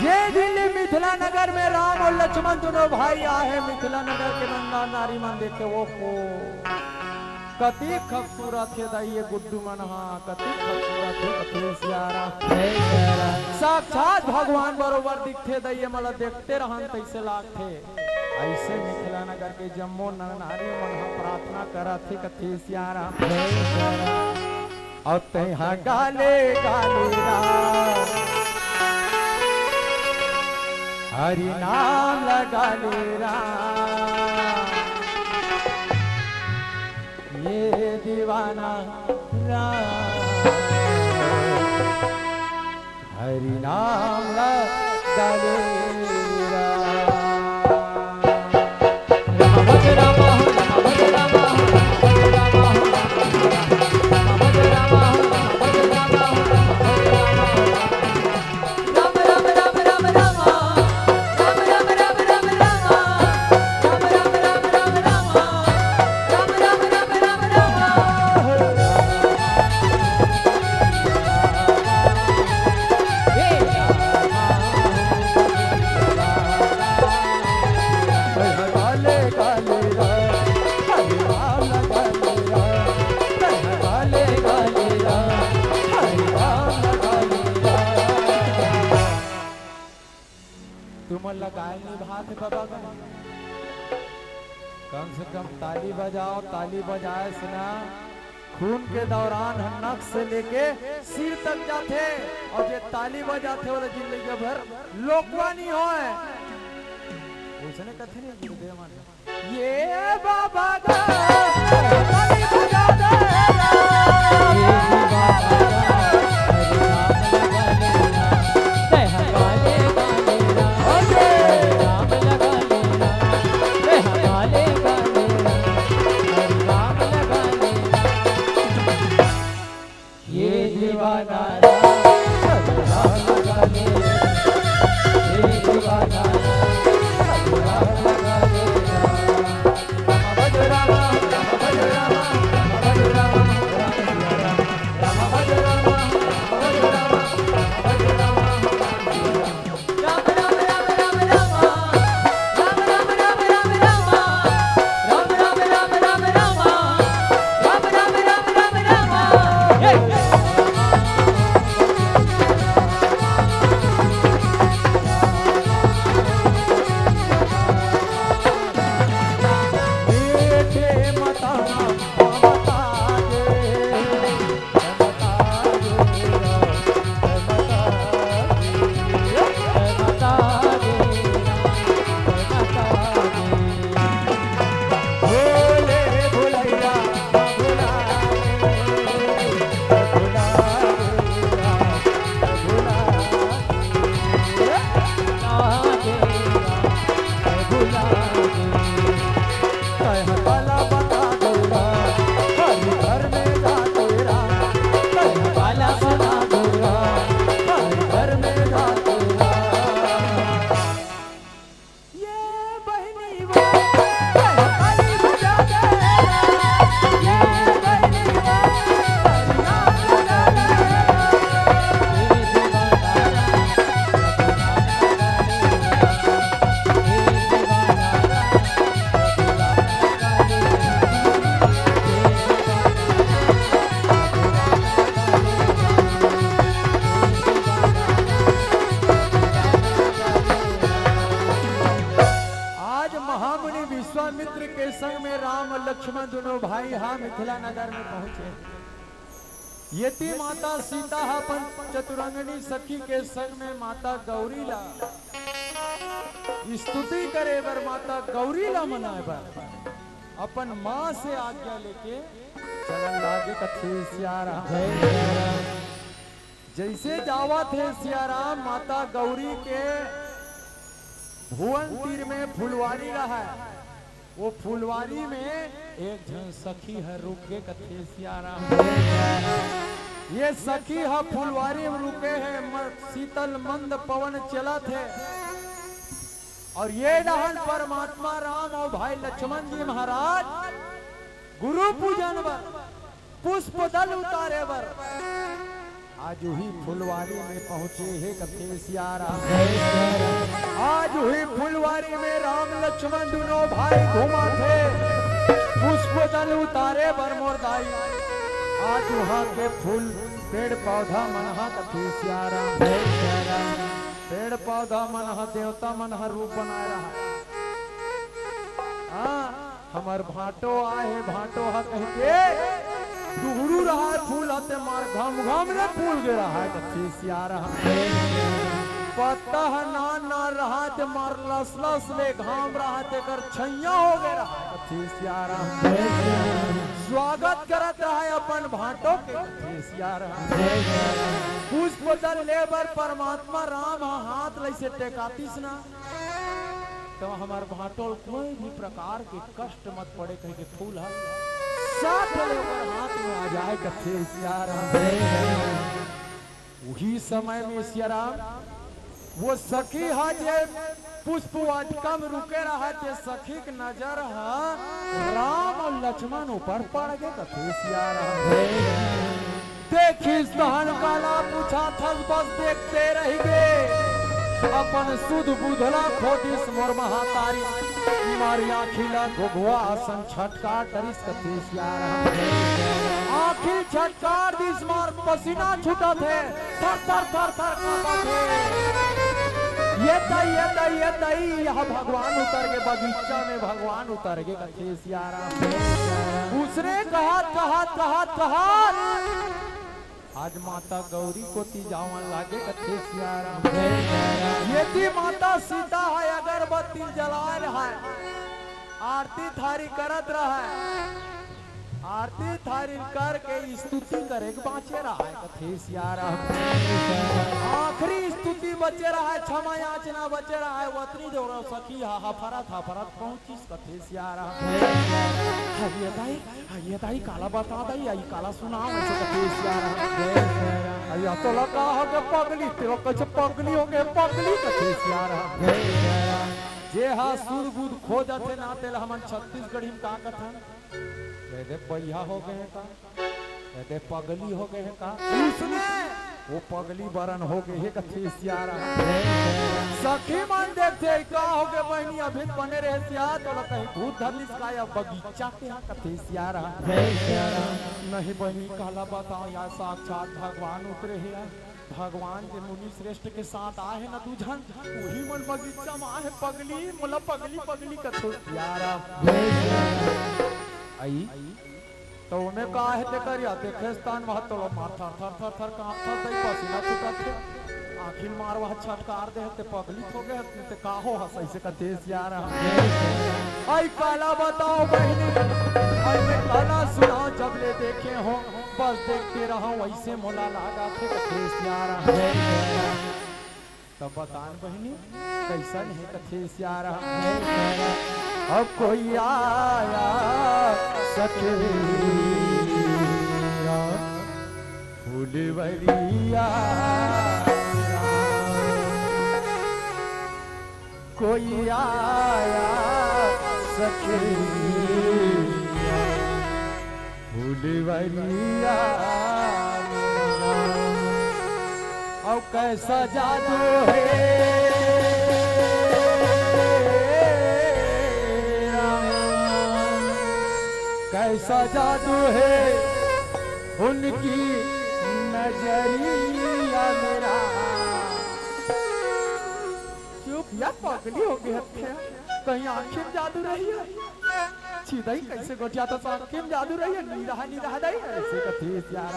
ये दिन मिथिला नगर में राम और लक्ष्मण दोनों भाई आए। मिथिला नगर के नंदा नारी मन देखे वो कति खूबसूरत है ये गुड्डू मन, कति खूबसूरत है कथे सिया राम। साक्षात भगवान बरोबर दिखते दैये मला देखते रहन तैसे लागते। ऐसे मिथिला नगर के जम्मो नर नारी मन प्रार्थना करत थे कथे सिया राम। और तहाँ गाले गाले राम, हरि नाम लगा ले राम, ये दीवाना राम, हरि नाम लगा ले राम। कम से कम ताली बजाओ, ताली बजाए सुना खून के दौरान नक से लेके सिर तक जाते, और ये ताली बजाते वाला जिंदगी भर लोकवानी हो है। उसने कथे नहीं गुरुदेव मान ये बाबा का ताली बजा दे, ये बाबा राम लक्ष्मण दोनों भाई हा मिथिला नगर में पहुंचे। यति माता सीता अपन चतुरंगनी सखी के संग में माता गौरी ला स्तुति करे बर, माता गौरी ला मनाए बर अपन माँ से आज्ञा लेके चलन लागे कथे सियाराम। जैसे जावा थे सियाराम, माता गौरी के भुवन तीर में फुलवारी रहा है। वो फुलवारी में एक जन सखी है रुके कथे सियाराम। ये सखी है फुलवारी में रुके हैं, शीतल मंद पवन चला थे और ये रहन परमात्मा राम और भाई लक्ष्मण जी महाराज गुरु पूजन बर पुष्प दल उतारे बर आज ही फुलवारी में पहुंचे हे कथे सियाराम। आज ही फुलवारी में राम लक्ष्मण दोनों भाई घूमा थे, पुष्प दल उतारे बर मोरदाई। आज वहां के फूल पेड़ पौधा मनहा कथे सियाराम। पेड़ पौधा मनहा देवता मनहा रूप बनाए रहा। हमार भाटो आए भाटो हा कह के दुहरू रहा है, फूल आते मार घम घम ने फूल गिर रहा है कथे सियाराम। पत्ता ना ना रहा थे मार लस लस ले घाम रहा थे कर छैया हो गए रहा है कथे सियाराम। स्वागत करत रहा है अपन भाटो के कथे सियाराम। पुष्प दल लेबर परमात्मा राम हाथ लैसे टेकातीस ना तो हमार भाटोल कोई भी प्रकार के कष्ट मत पड़े कह के फूल है साथ लेकर हाथ में आ जाए कथे सियाराम। वही समय में सियाराम वो सखी हा जे पुष्प वाटिका में रुके रहा थे, सखी की नजर हा राम और लक्ष्मण ऊपर पड़ गए कथे सियाराम। देखी सहन काला पूछा थस बस देखते रह गए, अपन सुध बुधला खोदिस मोर महातारी मारिया खिला घुघुआ आसन छटकार तरिस कथे सियाराम। आखिर छटकार दिस मार पसीना छूटा थे, थर थर थर थर कांपा थे। ये तई यहाँ भगवान उतर गए, बगीचा में भगवान उतर गए कथे सियाराम। उसने कहा आज माता गौरी को ती जावन लागे कथे सियाराम। ये थी माता सीता है अगरबत्ती जला रहा है, आरती थारी करत रहा है, आरती थारी करके स्तुति करे बाँचे रहा है कथे सियाराम। आखिरी स्तुति बचे रहा है, क्षमा याचना बचे रहा है। वतनी जो सखी हा फरत पहुंची कथे सियाराम। ये दाई काला बता दई, आई काला सुनाओ ऐसे कथे सियाराम। या तो लगा हो के पगली तेरो कछ पगली हो के पगली कथे सियाराम। जे हा सुध बुध खो जाते ना तेल हमन छत्तीसगढ़ी में का कथन कहते पैया हो गए का, कहते पगली हो गए का। उसने वो पगली बरन हो गए कथे सियाराम। सखी मन देखते का हो गए बहनी अभी बने रहे सिया तो कहीं भूत धरलिस का या बगीचा के यहाँ कथे सियाराम। नहीं बहनी काला बताओ या साक्षात भगवान उतरे है, भगवान के मुनि श्रेष्ठ के साथ आए ना दूजन वही मन बगीचा में आए पगली मोला पगली पगली कथे सियाराम। आई तो उन्हें कहा है करिया देखे स्थान वहां तो मार थर थर थर थर कांपता तई पसीना छूटत थे। आखिर मार वहां छटकार दे ते पगली हो गए ते का हो हसई से कथे सियाराम। आई काला बताओ बहनी आई में काला सुनाओ जब ले देखे हो बस देखते रहो वैसे मोला लागा थे कथे सियाराम। तब बतान बहनी कैसन है कथे सियाराम। अब कोई आया सके फुलवरिया, कोई आया सके फुलवरिया। अब कैसा जादू है कैसा जादू है उनकी नजरिया मेरा। चुप या पगली हो गई है, कहीं आखिर जादू रही है। छिदई कैसे गोटिया तो आंखें में जादू रही है नी रहा दई ऐसे कथी यार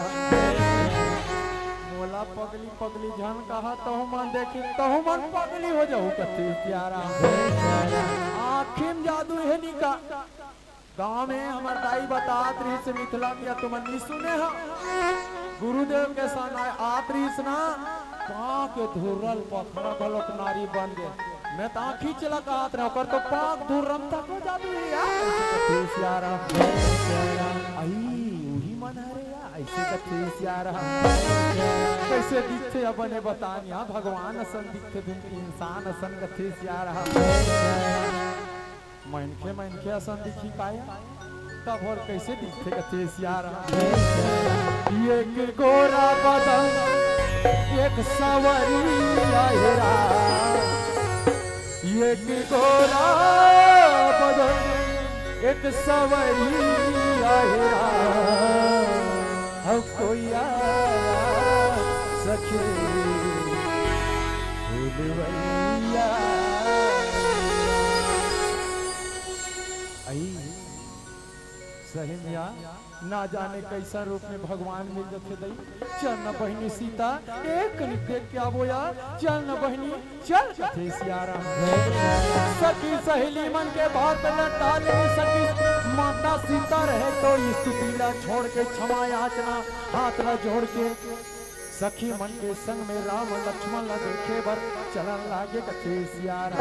मोला पगली पगली जान कहा तो मन देखी तो मन पगली हो जाऊ कथी यार आंखें में जादू है नी का गांव में हमार दाई बतात रही से मिथिला में तुम नहीं सुने हो गुरुदेव के सन आत रही ना पाँव के धुरल पखरा गलक नारी बन गए मैं तो आँखी चला कहत रहा कर तो पाक दूर रमता को जादू है यार आई वही मन है रे यार ऐसे कथेस यार कैसे दिखते अपने बतान यहाँ भगवान असन दिखते तुम इंसान असन कथेस यार मनखे असन दिखी पाया तब और कैसे दिखते कथेस यार एक गोरा बदन एक सवरिया हेरा एक गोरा बदन एक सवरिया हेरा अब कोई आया सखे भूलवैया आई सहिमिया ना जाने कैसा रूप में भगवान मिल जाते दई चल न बहनी सीता एक देख के आवो यार चल न बहनी चल कथे सियारा सखी सहेली मन के बात न टाले सकी माता सीता रहे तो स्तुतिला छोड़ के क्षमा याचना हाथ न जोड़ के सखी मन के संग में राम लक्ष्मण ल देखे बर चलन लागे कथे सियारा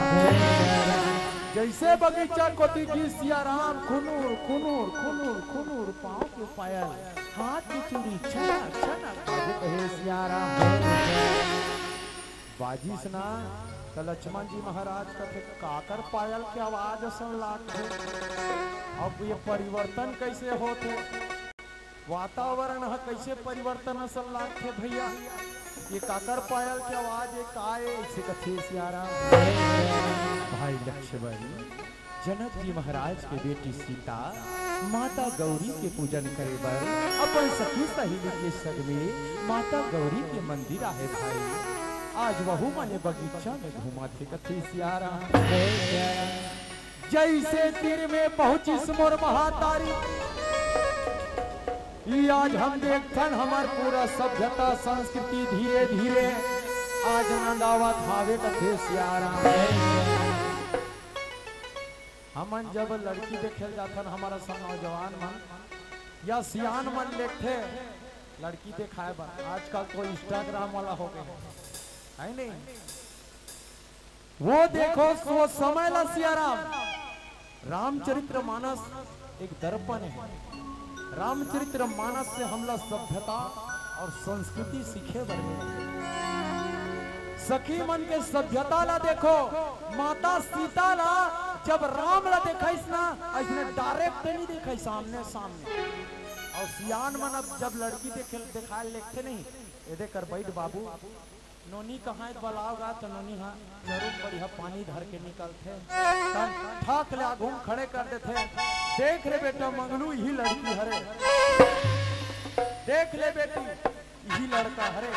जैसे बगीचा को दिखी सिया राम खुनूर खुनूर खुनूर खुनूर पाँव के पायल हाथ की चूड़ी छना छना बाबू कहे सिया राम बाजी सना तो लक्ष्मण जी महाराज का थे काकर पायल की आवाज सुन लाते अब ये परिवर्तन कैसे होते वातावरण कैसे परिवर्तन असल लाते भैया ये काकर पायल की आवाज एक आए इसे कथे सिया राम भाई लक्ष्मण जनक जी महाराज के बेटी सीता माता गौरी के पूजन करे बर अपन सखी सहेली के संग में माता गौरी के मंदिर आए भाई आज वहू माने बगीचा में घूमा थे कथी सियारा जैसे तीर में पहुंची समोर महातारी आज हम देखन हमार पूरा सभ्यता संस्कृति धीरे धीरे आज नंदावत भावे कथे सियारा हमन जब लड़की देखे जाथन हमारा सब नौजवान मन या सियान मन देखते लड़की दिखाए बा आजकल तो इंस्टाग्राम वाला हो गए है नहीं वो देखो वो समय ला सियाराम रामचरित्र मानस एक दर्पण है रामचरित्र मानस से हमला सभ्यता और संस्कृति सीखे बने सखी मन के सभ्यता ला देखो माता सीता ला जब राम ला देखा ना ऐसने डायरेक्ट नहीं देखा सामने सामने और सियान मन अब जब लड़की दिखाए लिखते नहीं ये देख कर बैठ बाबू नोनी कहाँ बलाओगा तो नोनी हाँ जरूर बढ़िया पानी धर के निकलते ठाक ले घूम खड़े कर देते देख ले बेटा मंगलू यही लड़की हरे देख ले बेटी यही लड़का हरे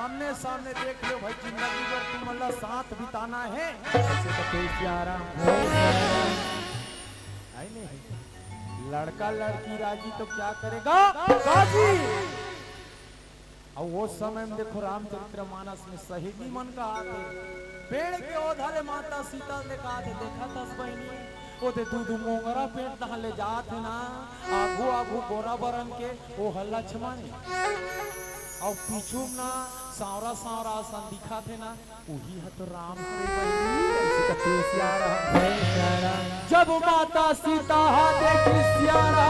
आमने सामने देख लो भाई जिंदगी भर तुम अल्लाह साथ बिताना है लड़का लड़की राजी तो क्या करेगा राजी और वो समय में देखो रामचरित्र मानस में सहेली मन का आते पेड़ के ओधाले माता सीता देखा था बहनी वो दे दूध मोंगरा पेट दहा ले जात है ना आगू आगू गोरा बरन के वो हल्ला छमाने और पीछू ना सावरा सावरा सन दिखा थे ना वही है तो राम जब माता सीता देखी सियारा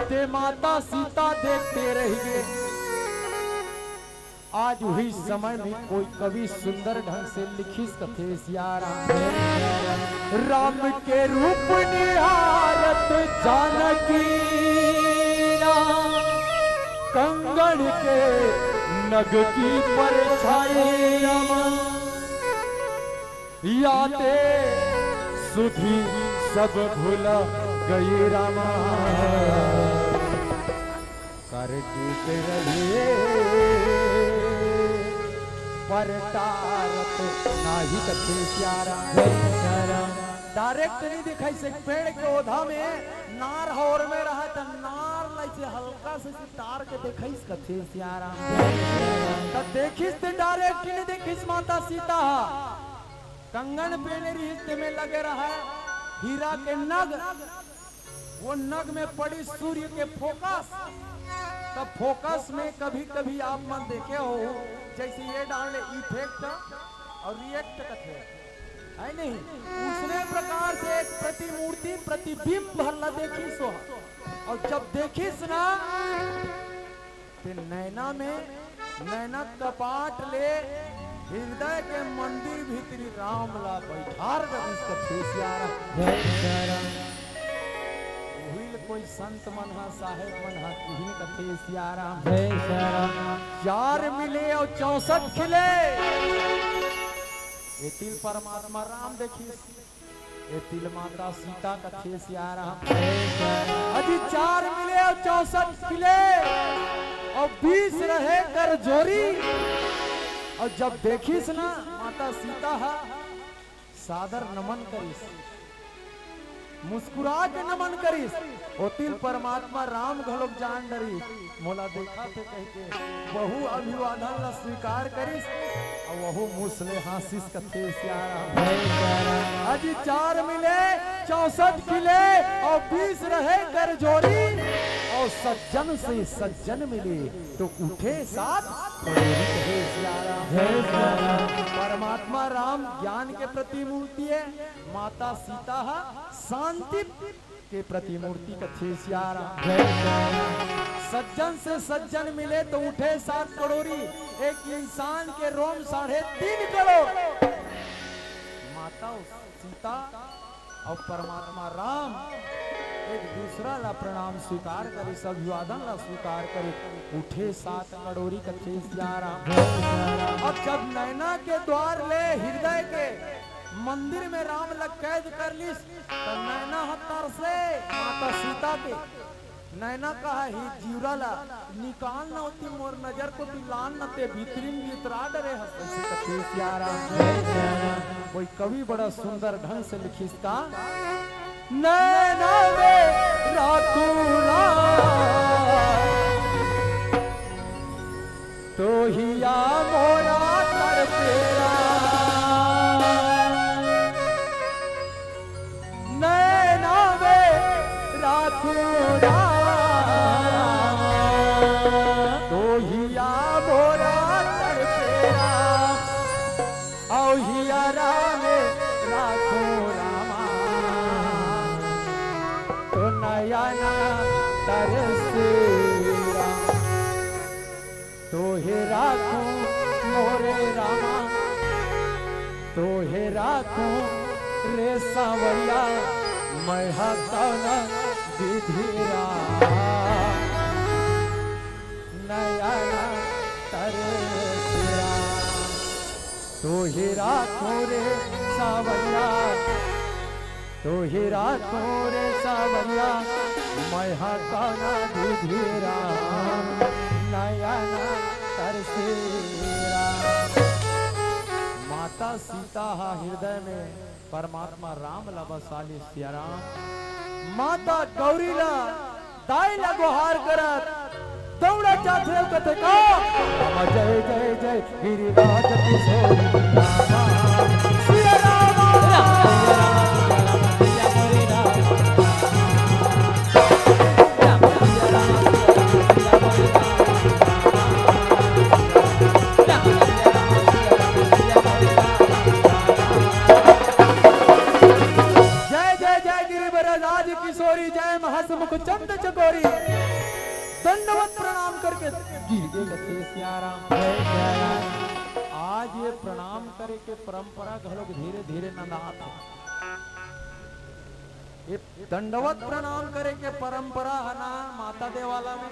ते माता सीता देखते रह गए आज वही समय में कोई कवि सुंदर ढंग से लिखी कथे सियारा राम के रूप निहारत जानकी कंगन के नग की परछाई याते सुधी सब भूल गई रामा करके रहिए पर तारत नाही कथे प्यारा डायरेक्ट नहीं दिखाई से पेड़ के ओधा में नार हौर में रहा तो नार लैसे हल्का से तार के दिखाई कथे सियाराम तो देखिस ते डायरेक्ट नहीं देखिस माता सीता कंगन पहने रिश्ते में लगे रहा हीरा के नग वो नग में पड़ी सूर्य के फोकस तब फोकस में कभी कभी आप मन देखे हो जैसे ये डाले इफेक्ट और रिएक्ट करते है नहीं उसने प्रकार से एक प्रतिमूर्ति प्रतिबिंब भरला देखी सो और जब देखिस ना तो नैना में नैना कपाट ले हृदय के मंदिर भीतरी राम ला बैठार इसका कोई संत मन हा साहेब मन हा तुही कथे सियाराम जय सियाराम 4 मिले और 64 खिले ये तिल परमात्मा राम देखी ये तिल माता सीता कथे सियाराम अजी 4 मिले और 64 खिले और 20 रहे कर जोरी और जब देखिस ना माता सीता हा सादर नमन करिस मुस्कुरा के नमन करिस ओ तिल परमात्मा राम घलोक जान डरी मोला देखा थे कह के बहु अभिवादन ला स्वीकार करिस और वहु मुसले हासिस कथे सियाराम अजी 4 मिले 64 खिले और 20 रहे कर जोरी और सज्जन से सज्जन मिले तो उठे साथ कथे सियाराम परमात्मा राम ज्ञान के प्रतिमूर्ति है माता सीता शांति के प्रतिमूर्ति कथे सियाराम सज्जन से सज्जन मिले तो उठे 7 करोड़ी एक इंसान के रोम 3.5 करोड़ माता सीता और परमात्मा राम एक दूसरा ला प्रणाम स्वीकार करे सब अभिवादन ला स्वीकार करे उठे 7 करोड़ी कथे सियाराम अब जब नैना के द्वार ले हृदय के मंदिर में राम लग कैद कर लिस तो नैना हतर से माता सीता के नैना कहा ही जीवरा ला निकाल न होती मोर नजर को तू लान न ते भीतरीन भीतरा डरे हंसे कथे सियाराम कोई कवि बड़ा सुंदर ढंग से लिखिस का नैना में रातूला तो हिया मोरा कर तेरा नैना में रातूला तो हिया मोरा कर तेरा औ हिया रामे राखो रामा तो नयना तरसेरा तो हे राखो मोरे रामा तो हे राखो रे सावरिया मैं हकन विधिरा नयना तरसेरा तो हे राखो रे सावरिया तो हे राखो रे सावरिया मैं हकन विधिरा नयना तरसेरा माता सीता हृदय में परमात्मा राम ला बसाली सियाराम माता गौरी ला दाई ला गुहार करत दौड़ा चाथे कथे का जय जय जय गिरिराज किशोरी सियाराम मुख चंद चकोरी दंडवत प्रणाम करके गिर गए कथे सियाराम आज ये प्रणाम करे के परंपरा घलोक धीरे धीरे ननात है ये दंडवत प्रणाम करे के परंपरा है ना माता देवाला में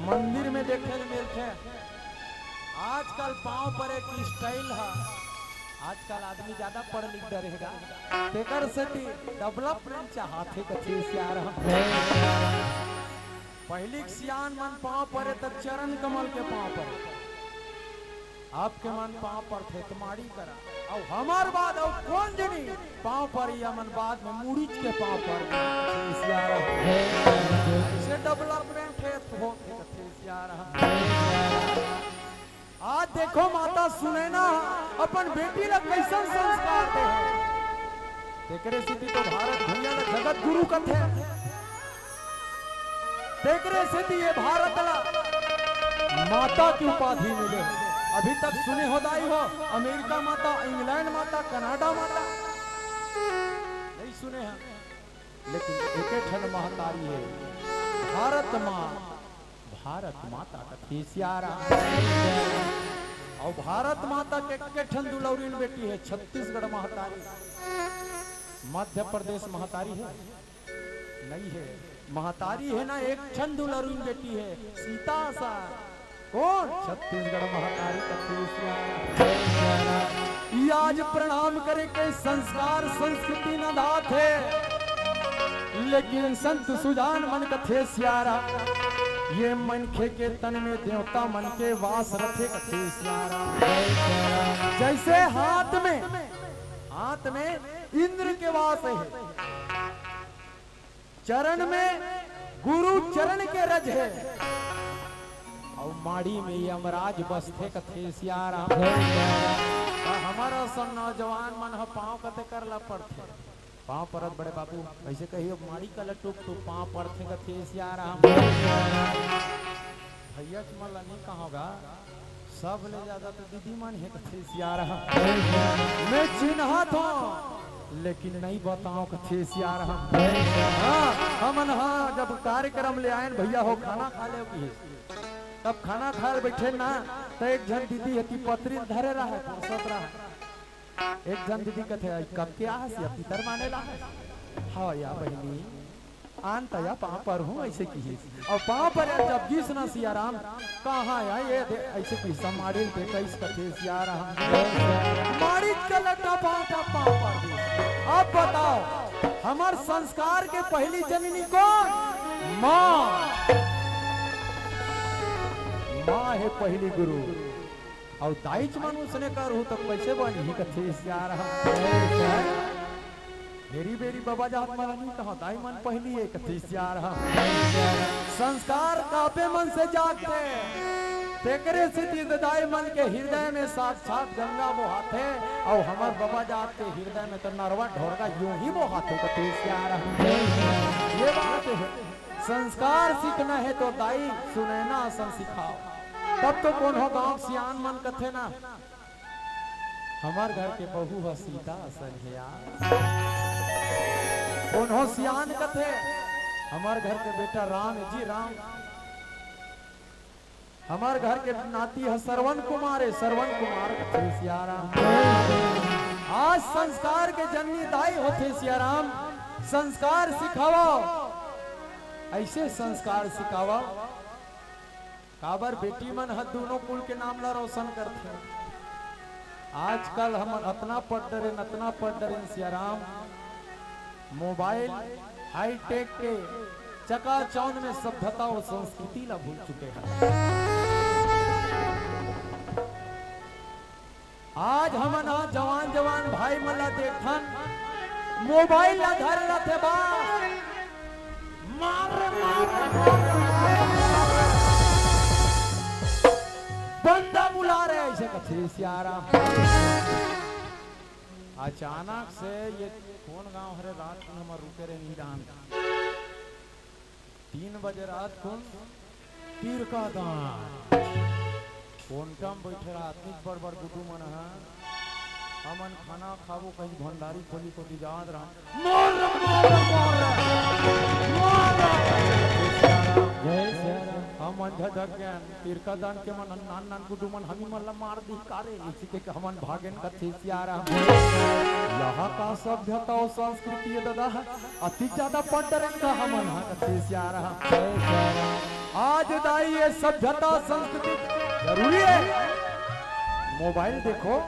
मंदिर में देखे मिलते आजकल पांव पर एक स्टाइल है आजकल आदमी ज्यादा पढ़ लिख रहेगा तेकर सती डेवलपमेंट चाहते कथे सियाराम पहली सियान मन पांव परे तब चरण कमल के पांव पर आपके मन पांव पर थे तुम्हारी करा और हमार बाद और कौन जनी पांव पर ही अमन बाद में मुड़ीच के पांव पर से डेवलपमेंट है हो आज देखो माता सुने ना अपन बेटी ला कैसा संस्कार दे तेकरे सिद्धि तो भारत भैया ला जगत गुरु कथे तेकरे सिद्धि ये भारत ला माता की उपाधि मिले अभी तक सुने हो दाई हो अमेरिका माता इंग्लैंड माता कनाडा माता नहीं सुने हैं लेकिन एक ठन महतारी है भारत माँ भारत माता का केसियारा और भारत माता के ठन दुलौरीन बेटी है छत्तीसगढ़ महतारी मध्य प्रदेश महतारी है नहीं है महतारी है ना एक ठन दुलौरीन बेटी है सीता सा कौन छत्तीसगढ़ महतारी का केसियारा आज प्रणाम करे के संस्कार संस्कृति न दात है लेकिन संत सुजान मन कथे सियारा ये मनखे के तन में देवता मन के वास रखे कथे सियारा जैसे हाथ में इंद्र के वास है चरण में गुरु चरण के रज है और माड़ी में यमराज बसथे कथे सियारा हमारा सन नौजवान मन ह पाँव कते करला पड़थे पाँव परत बड़े बाबू ऐसे कहियो माड़ी का लटुक तो पाँव पड़थे कथे सियारा भैया चमला नहीं कहोगा सब ले ज्यादा तो दीदी मन है कथे सियारा मैं चिन्हा था लेकिन नहीं बताओ कथे सियारा हमन हाँ जब कार्यक्रम ले आए भैया हो खाना खा ले की तब खाना खाए बैठे ना तो एक जन दीदी है पत्री धरे रहा है सोच रहा है एक जन दीदी कथे कब के आ पितर माने ला हाँ या बहनी आन तया पाँव पर हूँ ऐसे की और पाँव पर जब गीस ना सियाराम कहाँ या ये ऐसे की समाड़ी पे कैस कथे सियाराम मारी चलटा पाँव पर अब बताओ हमार संस्कार के पहली जननी कौन माँ माँ है पहली गुरु और दाइच मनुष्य ने करू तो कैसे बनी ही कथे मेरी बेरी बाबा जात मन नहीं कहा दाई मन पहली है कथे संस्कार कापे मन से जागते तेकरे से दाई मन के हृदय में साक्षात गंगा वो हाथ है और हमार बाबा जात के हृदय में तो नरवा ढोरगा यूं ही वो हाथ है कथे ये बात है संस्कार सीखना है तो दाई सुनैना सन सिखाओ तब तो कौन हो गांव सियान मन कथे ना हमार घर के बहू हो सीता सन है यार कौन हो सियान कथे हमार घर के बेटा राम जी राम हमार घर के नाती है श्रवण कुमार कथे सियारा आज संस्कार के जननी दाई होते सियाराम संस्कार सिखावा ऐसे संस्कार सिखावा काबर बेटी मन हद दोनों कुल के नाम ला रोशन करते आजकल हम अतना पढ़ डरे सियाराम मोबाइल हाईटेक के चकाचौंध में सभ्यता और संस्कृति ला भूल चुके हैं आज हम जवान भाई मला देखन मोबाइल ला धर रथे बा बंदा बुला रहे ऐसे कथे सियारा अचानक से ये कौन गांव हरे रात को हम रुके रहे नीरान 3 बजे रात को पीर का दान कौन कम बैठे रात बड़ गुटू मन हमन खाना खाबो कहीं भंडारी खोली को याद हमन धक तीरका दान के मन नान गुडू मन हमी मन मार दी कारे इसी के हमन भागन कथे सियारा यहाँ का सभ्यता और संस्कृति दादा अति ज्यादा पढ़ का हमन कथे सियारा आज दाई ये सभ्यता संस्कृति जरूरी है मोबाइल देखो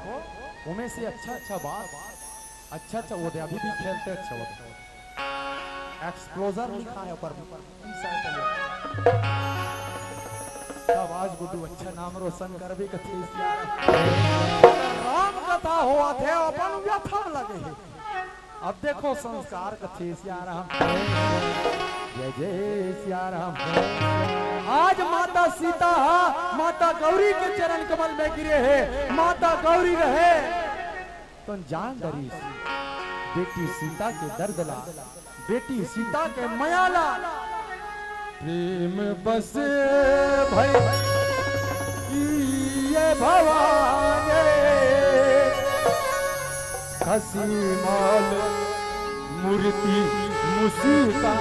उनमें से अच्छा बात अच्छा वो अभी भी खेलते अच्छा होता एक्सप्लोजर लिखा है ऊपर आवाज गुड्डू अच्छा नाम रोशन कर भी कथे राम कथा हुआ थे अपन व्यथा लगे है। अब देखो संस्कार कथे सिया राम जय जय सिया राम। आज माता सीता माता गौरी के चरण कमल में गिरे है। माता गौरी रहे तो जान डरी बेटी सीता के दर्द ला, बेटी सीता के मयाला प्रेम बस भई ये भवाने खसी माल मूर्ति मुसीता।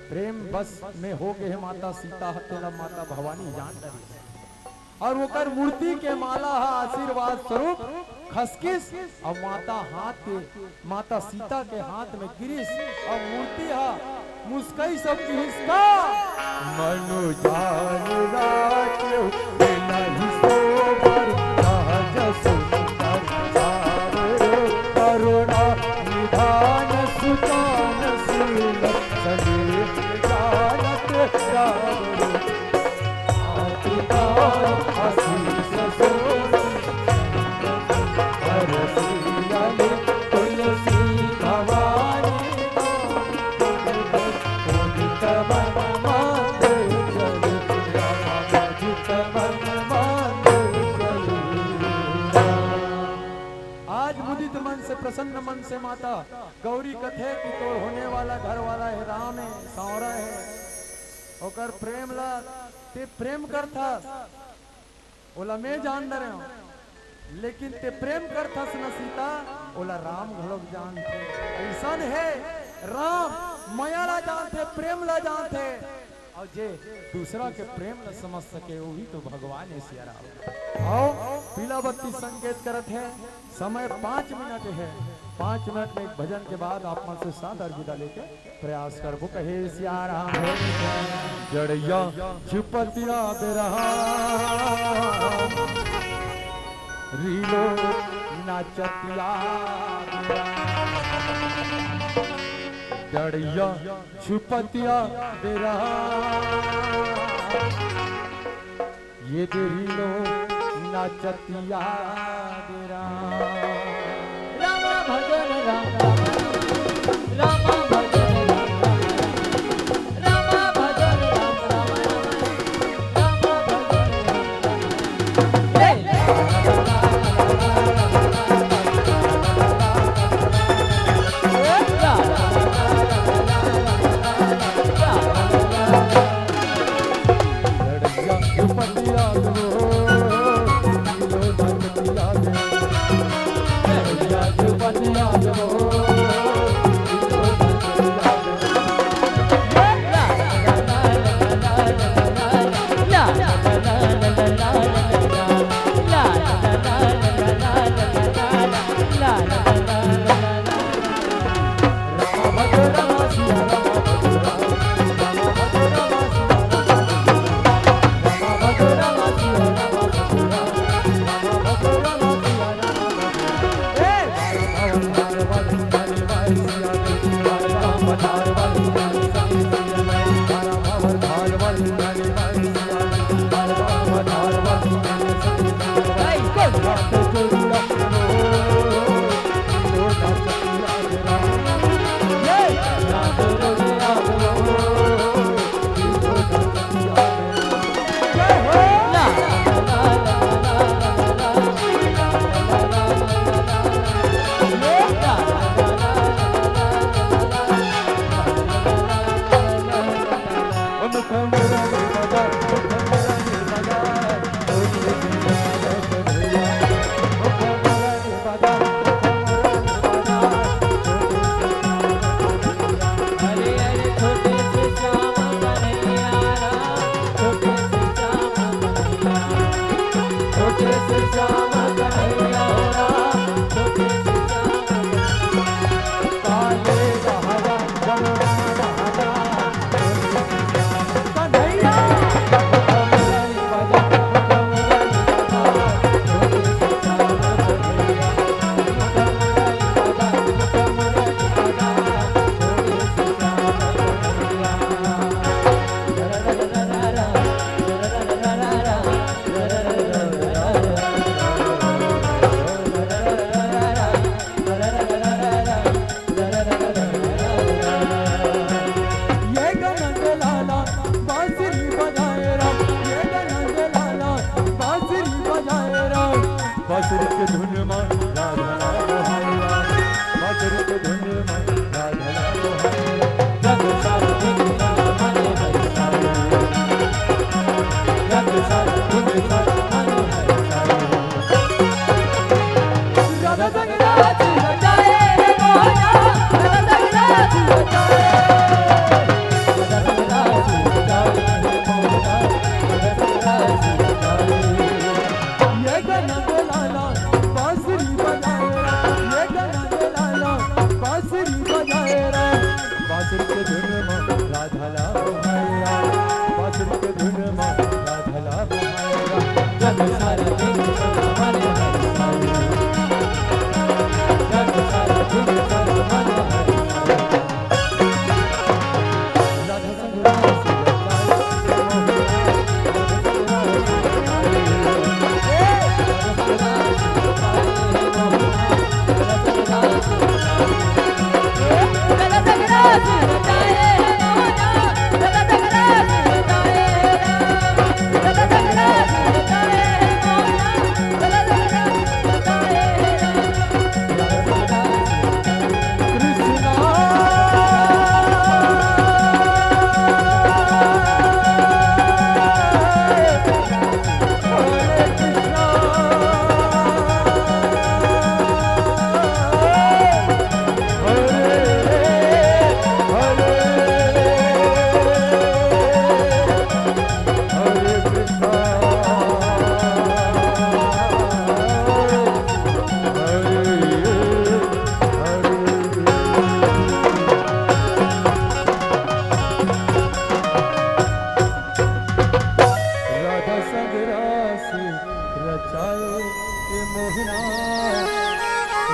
प्रेम बस में हो गए माता सीता हतेला माता भवानी जान डरी और वो कर मूर्ति के माला आशीर्वाद स्वरूप खसकिस और माता सीता के हाथ में गिरिस और मूर्ति मुस्कई सब किसका मनु जान राख्यो नहीं सोबर सहज सुंदर सारो करुणा निधान सुजान शील सलील जानत सारो आशीष सोर हरसियाले तुलसी भवानी उदित मन मांगे चले उदित मन मांगे चले। आज मुदित मन से प्रसन्न मन से माता गौरी कथे की तो होने वाला घर वाला है राम है सौरा है ओकर प्रेम ला ते प्रेम करथा ओला मैं जान रहे हो लेकिन ते प्रेम करथस न सीता ओला राम घलोक जानते ऐसा है राम माया ला जानते प्रेम ला जानते और जे दूसरा के प्रेम ला समझ सके वही तो भगवान है सिया राम। आओ पीला बत्ती संकेत करत है समय 5 मिनट है 5 मिनट में एक भजन के बाद आप मन से साथ अर्जुदा लेके प्रयास करबो कहे सिया राम जड़िया झुपतिया बेरहा रीलो नाचतिया जड़िया झुपतिया बेरहा ये रीलो नाचतिया बेरहा। राम भजन राम राम भजन राम भजन राम जग सारा दिन मन हरि हरि जग सारा दिन मन हरि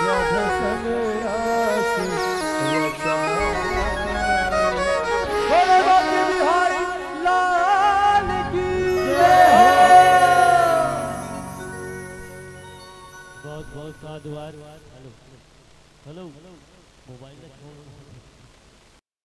राधा संग रास बहुत बहुत साधुवाद। Hello hello mobile